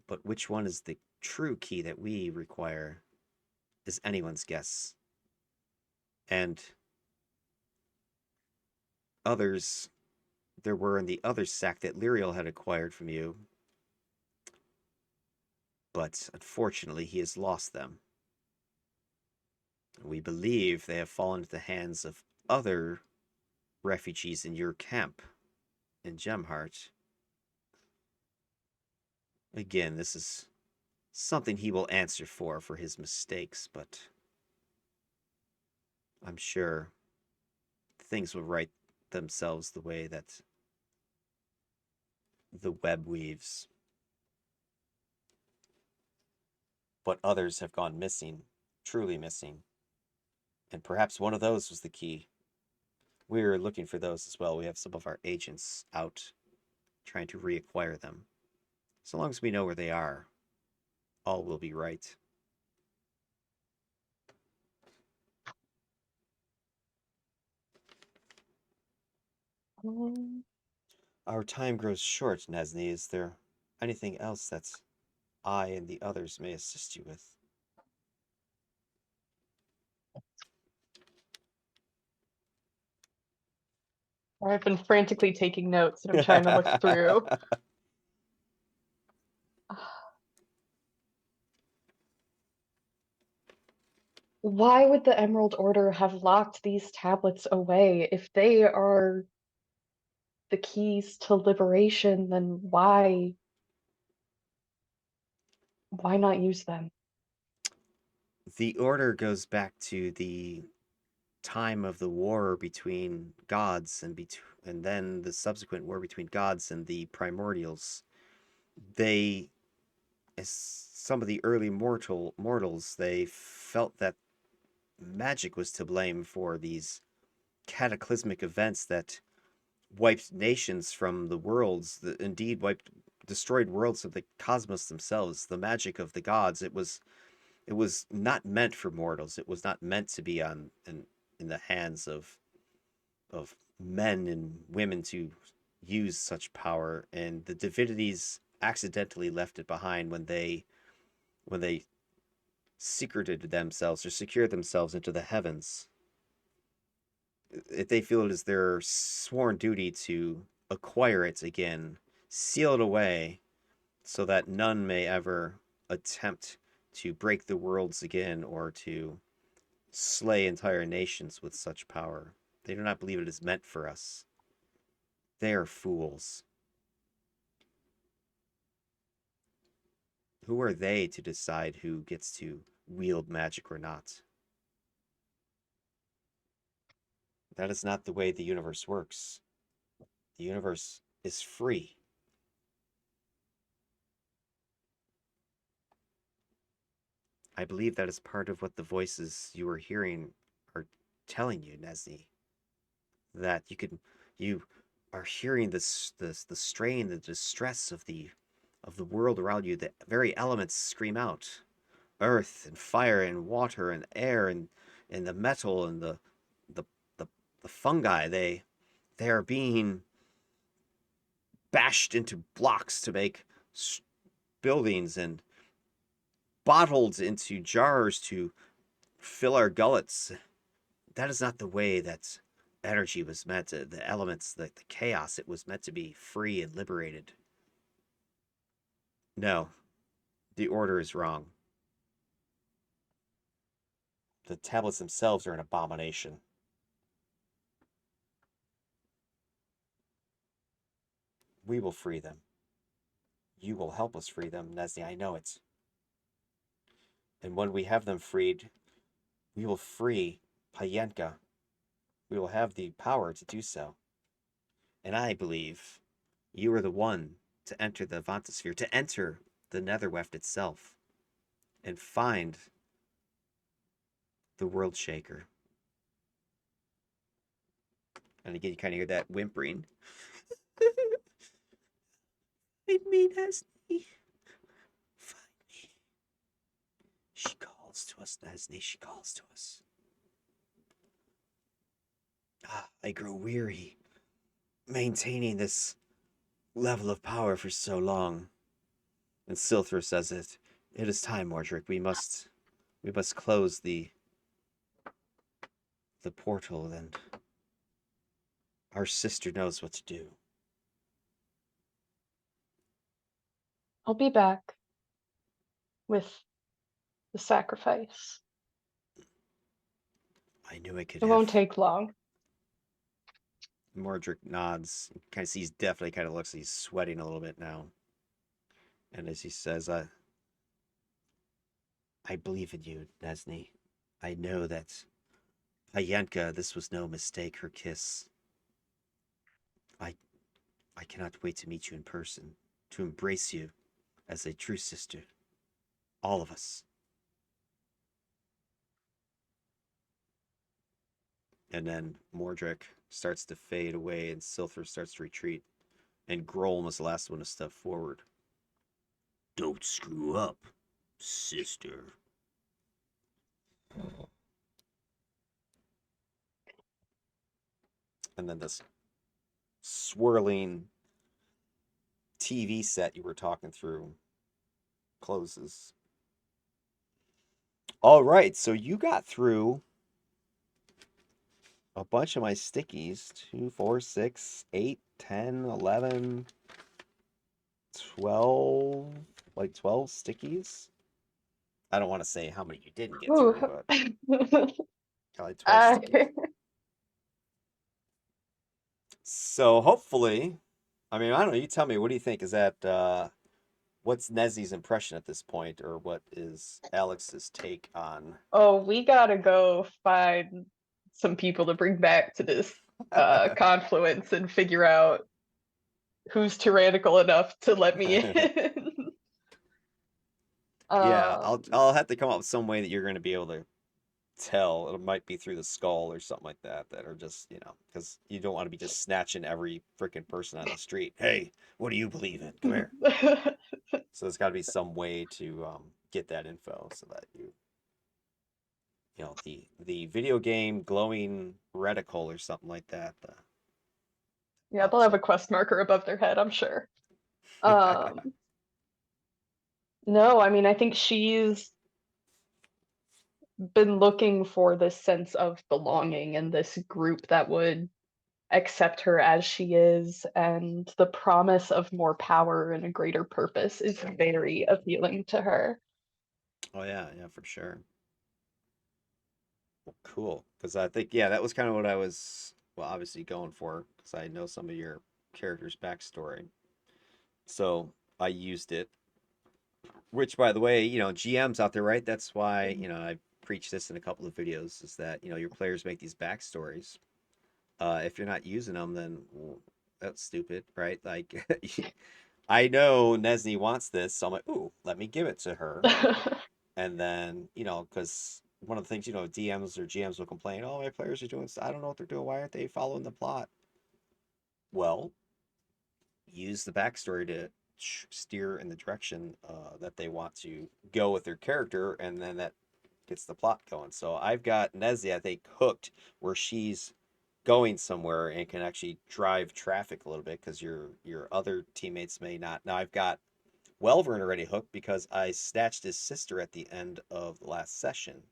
But which one is the true key that we require is anyone's guess. And others there were in the other sack that Lyriel had acquired from you, but unfortunately he has lost them. We believe they have fallen into the hands of other refugees in your camp in Gemheart. Again, this is something he will answer for his mistakes, but I'm sure things will right themselves the way that the web weaves. But others have gone missing, truly missing. And perhaps one of those was the key. We're looking for those as well. We have some of our agents out trying to reacquire them. So long as we know where they are, all will be right. Our time grows short, Nesney. Is there anything else that I and the others may assist you with? I've been frantically taking notes and I'm trying to look through. Why would the Emerald Order have locked these tablets away? If they are the keys to liberation, then why not use them? The order goes back to the time of the war between gods and then the subsequent war between gods and the primordials. They, as some of the early mortals, they felt that magic was to blame for these cataclysmic events that wiped nations from the worlds, that indeed destroyed worlds of the cosmos themselves. The magic of the gods, it was not meant for mortals. It was not meant to be in the hands of men and women to use such power, and the divinities accidentally left it behind when they secreted themselves or secured themselves into the heavens. They feel it is their sworn duty to acquire it again, seal it away, so that none may ever attempt to break the worlds again or to slay entire nations with such power. They do not believe it is meant for us. They are fools. Who are they to decide who gets to wield magic or not? That is not the way the universe works. The universe is free. I believe that is part of what the voices you are hearing are telling you, Nesni. That you are hearing the strain, the distress of the world around you. The very elements scream out. Earth and fire and water and air and the metal and the the, the fungi, they are being bashed into blocks to make buildings and bottled into jars to fill our gullets. That is not the way that energy was meant to, the elements, the chaos, it was meant to be free and liberated. No, the order is wrong. The tablets themselves are an abomination. We will free them. You will help us free them, Nesni, I know it. And when we have them freed, we will free Payenka. We will have the power to do so. And I believe you are the one to enter the Vantasphere, to enter the Netherweft itself, and find the World Shaker. And again, you kind of hear that whimpering. Find me, Nesni. Find me. She calls to us, Nesni. She calls to us. I grow weary maintaining this level of power for so long. And Silthra says it. It is time, Mordric. We must close the portal, and our sister knows what to do. I'll be back with the sacrifice. I knew I could It have. won't take long. Mordric nods. Kind of sees, definitely kind of looks like he's sweating a little bit now. And as he says, I believe in you, Nesni. I know that Payenka, this was no mistake, her kiss. I cannot wait to meet you in person, to embrace you as a true sister. All of us. And then Mordric starts to fade away and Silthra starts to retreat. And Grolm is the last one to step forward. Don't screw up, sister. And then this swirling TV set you were talking through closes. All right, so you got through a bunch of my stickies. 2, 4, 6, 8, 10, 11, 12, like 12 stickies. I don't want to say how many you didn't get Ooh. through, but got like 12 stickies. So hopefully, I mean, I don't know, you tell me, what do you think? Is that what's Nezzy's impression at this point, or what is Alex's take on Oh, we gotta go find some people to bring back to this confluence and figure out who's tyrannical enough to let me in. Yeah, Um, I'll have to come up with some way that you're going to be able to tell. It might be through the skull or something like that, that are just, because you don't want to be just snatching every freaking person on the street. Hey, what do you believe in? Come here. So there's got to be some way to get that info so that the video game glowing reticle or something like that yeah, they'll pops have a up. quest marker above their head, I'm sure. Um, no, I mean, I think she's been looking for this sense of belonging and this group that would accept her as she is, and the promise of more power and a greater purpose is very appealing to her. Oh yeah, yeah, for sure. Well, cool. Because I think, yeah, that was kind of what I was, well, obviously going for, because I know some of your character's backstory. So I used it, which, by the way, GMs out there, right? That's why, I preach this in a couple of videos, is that, your players make these backstories. If you're not using them, then well, that's stupid, right? Like, I know Nesney wants this, so I'm like, ooh, let me give it to her. And then, because one of the things, DMs or GMs will complain, oh, my players are doing, I don't know what they're doing. Why aren't they following the plot? Well, use the backstory to steer in the direction that they want to go with their character, and then that gets the plot going. So I've got Nezzy, I think, hooked where she's going somewhere and can actually drive traffic a little bit because your other teammates may not. Now I've got Welvern already hooked because I snatched his sister at the end of the last session.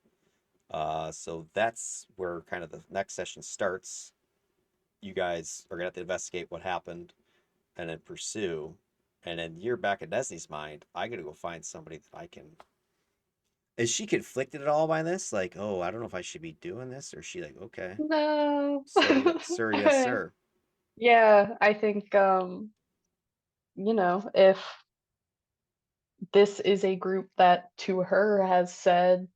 So that's where kind of the next session starts. You guys are gonna have to investigate what happened and then pursue. And then you're back in Destiny's mind. I gotta go find somebody that I can. Is she conflicted at all by this? Like, oh, I don't know if I should be doing this, or is she like, okay, No. sir, yes, sir. Yeah, I think if this is a group that to her has said,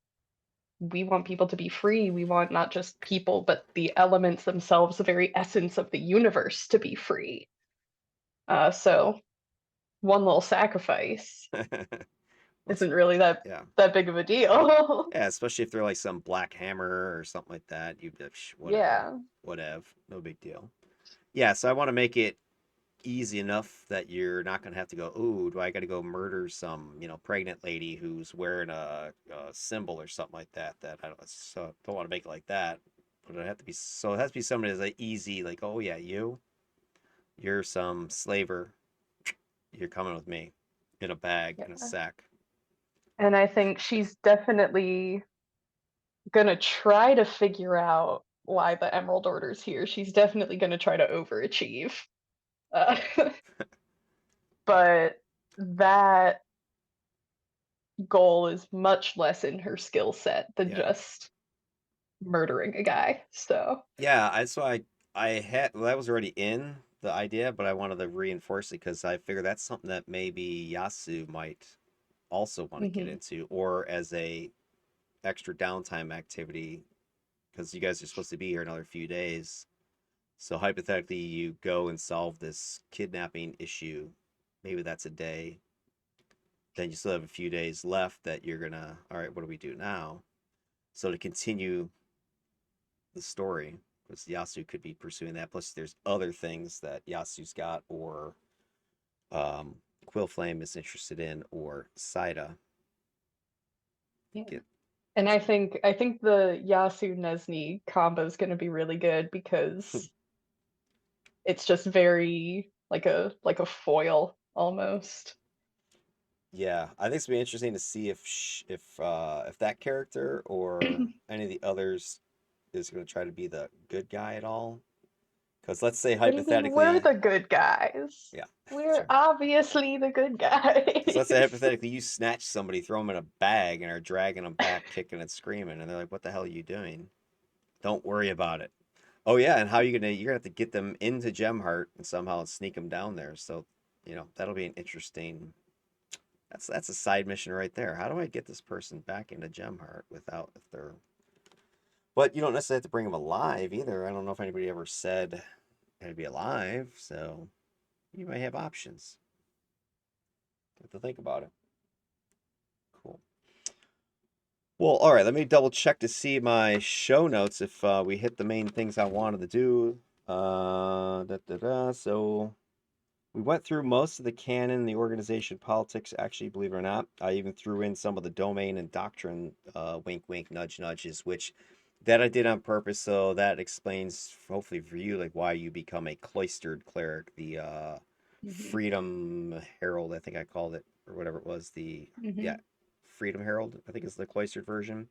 we want people to be free, we want not just people, but the elements themselves, the very essence of the universe to be free. So one little sacrifice Well, isn't really that yeah, that big of a deal. yeah, especially if they're like some black hammer or something like that. You whatever, Yeah. whatever, no big deal. Yeah, so I want to make it easy enough that you're not going to have to go, ooh, do I got to go murder some, pregnant lady who's wearing a symbol or something like that? That I don't want to make it like that. But it have to be so it has to be somebody that's like easy, like, oh yeah, you're some slaver. You're coming with me in a bag in a Yeah. sack. And I think she's definitely gonna try to figure out why the Emerald Order's here. She's definitely gonna try to overachieve. Uh, but that goal is much less in her skill set than Yeah, just murdering a guy. So, yeah. I had well, that was already in the idea, but I wanted to reinforce it because I figure that's something that maybe Yasu might also want to get mhm. into, or as a extra downtime activity because you guys are supposed to be here another few days. So hypothetically, you go and solve this kidnapping issue. Maybe that's a day. Then you still have a few days left that you're gonna. All right, what do we do now? So to continue the story, because Yasu could be pursuing that. Plus, there's other things that Yasu's got, or Quill Flame is interested in, or Saida. Yeah. Get And I think the Yasu Nesni combo is going to be really good because it's just very like a foil almost. Yeah, I think it's gonna be interesting to see if that character or any of the others is going to try to be the good guy at all? Because let's say What do you mean we're hypothetically, the good guys? yeah, We're sure. obviously the good guys. Because let's say hypothetically you snatch somebody, throw them in a bag, and are dragging them back, kicking and screaming, and they're like, "What the hell are you doing?" Don't worry about it. Oh yeah, and how are you gonna? You're gonna have to get them into Gemheart and somehow sneak them down there. So, that'll be an interesting. That's a side mission right there. How do I get this person back into Gemheart without if they're? But you don't necessarily have to bring them alive either. I don't know if anybody ever said it'd be alive, so you might have options. Have to think about it. Cool. Well, all right. Let me double check to see my show notes if we hit the main things I wanted to do. So we went through most of the canon, the organization, politics. Actually, believe it or not, I even threw in some of the domain and doctrine. Wink, wink, nudge, nudges, which that I did on purpose. So that explains, hopefully for you, like why you become a cloistered cleric, the Mhm, Freedom Herald, I think I called it, or whatever it was. Yeah, mhm. Freedom Herald, I think is the cloistered version.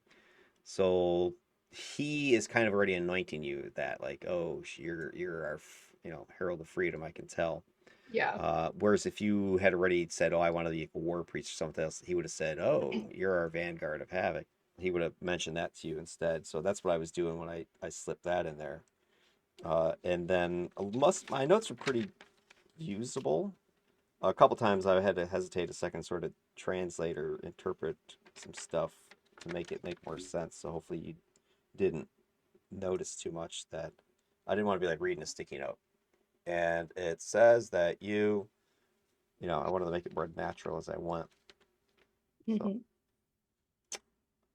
So he is kind of already anointing you that, like, oh, you're our herald of freedom. I can tell. Yeah. Whereas if you had already said, oh, I want to be a war priest or something else, he would have said, oh, you're our vanguard of havoc. He would have mentioned that to you instead. So that's what I was doing when I slipped that in there. And then my notes were pretty usable. A couple times I had to hesitate a second, sort of translate or interpret some stuff to make it make more sense. So hopefully you didn't notice too much that I didn't want to be like reading a sticky note. And it says that I wanted to make it more natural as I went. So, Mhm.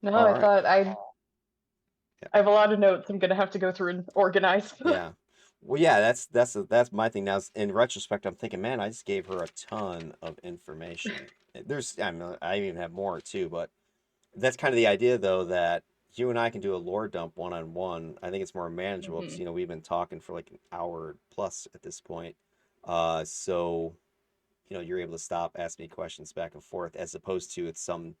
No, all I right. thought I Yeah. have a lot of notes I'm gonna have to go through and organize. Yeah. Well, yeah, that's my thing now. In retrospect, I'm thinking, man, I just gave her a ton of information. I even have more too, but that's kind of the idea, though, that you and I can do a lore dump one on one. I think it's more manageable because Mhm. we've been talking for like an hour plus at this point. So you're able to stop, ask me questions back and forth, as opposed to it's some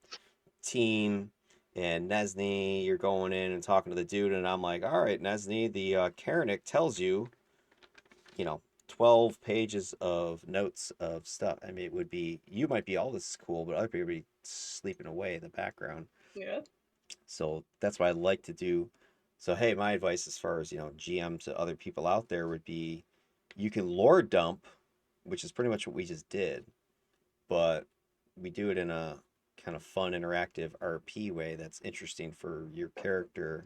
team and Nesney, you're going in and talking to the dude, and I'm like, all right, Nesney, the Karanik tells you, you know, 12 pages of notes of stuff. I mean, you might be, all this is cool, but other people would be sleeping away in the background. Yeah. So that's what I like to do. So, hey, my advice as far as, GM to other people out there would be you can lore dump, which is pretty much what we just did, but we do it in a kind of fun, interactive RP way that's interesting for your character.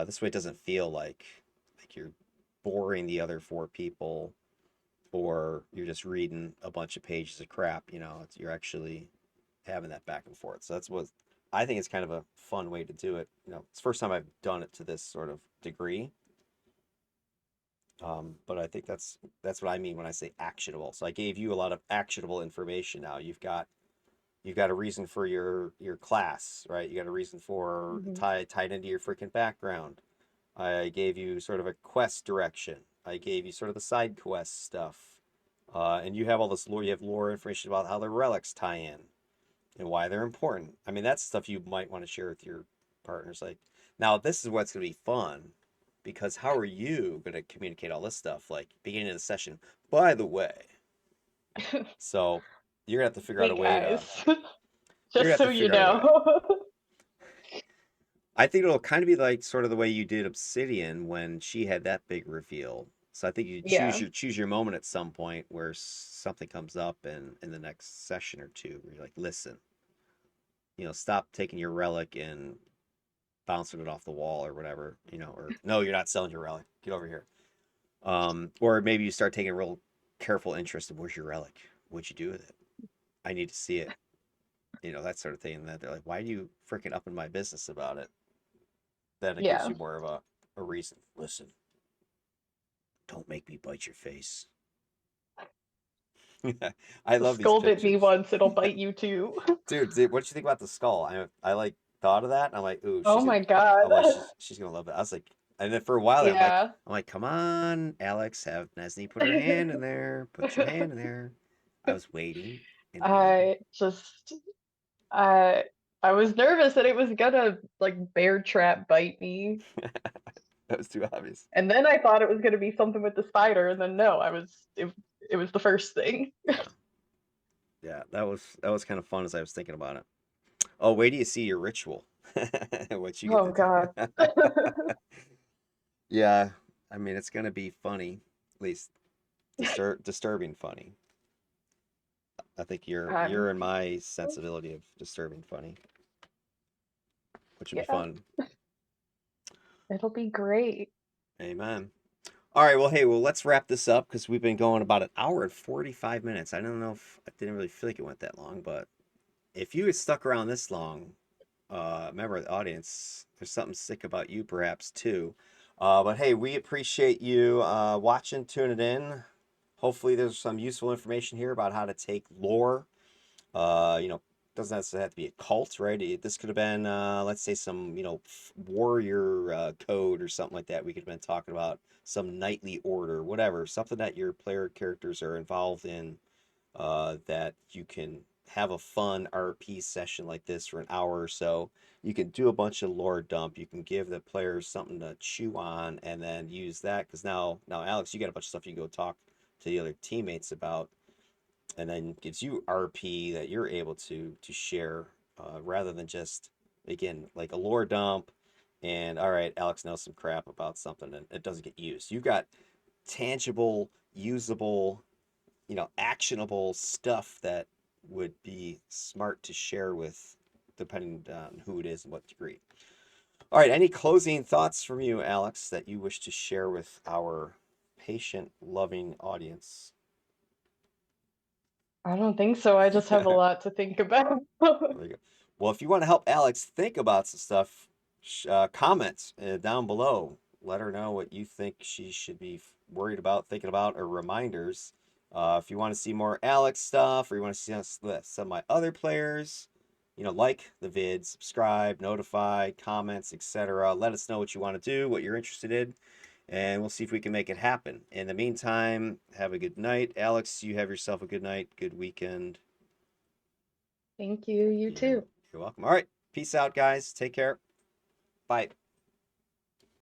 This way, it doesn't feel like you're boring the other four people or you're just reading a bunch of pages of crap. You're actually having that back and forth. So that's what I think is kind of a fun way to do it. It's the first time I've done it to this sort of degree. But I think that's what I mean when I say actionable. So I gave you a lot of actionable information now. You've got a reason for your class, right? You got a reason for Mhm. tied into your freaking background. I gave you sort of a quest direction. I gave you sort of the side quest stuff. And you have all this lore. You have lore information about how the relics tie in and why they're important. I mean, that's stuff you might want to share with your partners. Like, now this is what's going to be fun because how are you going to communicate all this stuff? Like, beginning of the session, by the way. So you're going to have to figure out Hey a way to, guys, you're going just to have so to you figure out a way to, know. I think it'll kind of be like sort of the way you did Obsidian when she had that big reveal. So I think you choose Yeah. your moment at some point where something comes up in the next session or two where you're like, listen, stop taking your relic and bouncing it off the wall or whatever, or no, you're not selling your relic. Get over here. Or maybe you start taking a real careful interest in where's your relic? What'd you do with it? I need to see it. That sort of thing. And then they're like, why are you freaking up in my business about it? Then it gives Yeah. you more of a reason. Listen, don't make me bite your face. I love these Scolded me pictures. once, it'll bite you too. Dude, what do you think about the skull? I like thought of that. And I'm like, ooh, Oh she's gonna. my god. I'm like, she's gonna love that. I was like, and then for a while there, Yeah. I'm like, come on, Alex, have Nesney put her hand in there. Put your hand in there. I was waiting and waiting. I just I I was nervous that it was gonna like bear trap bite me. That was too obvious. And then I thought it was gonna be something with the spider, and then no, it was the first thing. Yeah. Yeah, that was kind of fun as I was thinking about it. Oh, wait till you see your ritual. What you get Oh to god. do. Yeah, I mean it's gonna be funny, at least disturbing funny. I think Um, you're in my sensibility of disturbing funny, which would be yeah, fun. it'll be great. Amen. All right, well, hey, well, let's wrap this up because we've been going about an hour and 45 minutes. I don't know if I didn't really feel like it went that long, but if you had stuck around this long, member of the audience, there's something sick about you perhaps too. But hey, we appreciate you watching, tuning in. Hopefully, there's some useful information here about how to take lore. You know, doesn't necessarily have to be a cult, right? This could have been, let's say, some warrior code or something like that. We could have been talking about some knightly order, whatever, something that your player characters are involved in, that you can have a fun RP session like this for an hour or so. You can do a bunch of lore dump. You can give the players something to chew on, and then use that because now Alex, you got a bunch of stuff you can go talk to the other teammates about, and then gives you RP that you're able to share, rather than just, again, like a lore dump. And all right, Alex knows some crap about something and it doesn't get used. You've got tangible, usable, actionable stuff that would be smart to share with, depending on who it is and what degree. All right, any closing thoughts from you, Alex, that you wish to share with our patient, loving audience? I don't think so. I just have a lot to think about. There you go. Well, if you want to help Alex think about some stuff, comment down below. Let her know what you think she should be worried about, thinking about, or reminders. If you want to see more Alex stuff, or you want to see some of my other players, like the vid, subscribe, notify, comments, etc. Let us know what you want to do, what you're interested in, and we'll see if we can make it happen. In the meantime, have a good night. Alex, you have yourself a good night, good weekend. Thank you. You You're, too. you're welcome. All right. Peace out, guys. Take care. Bye.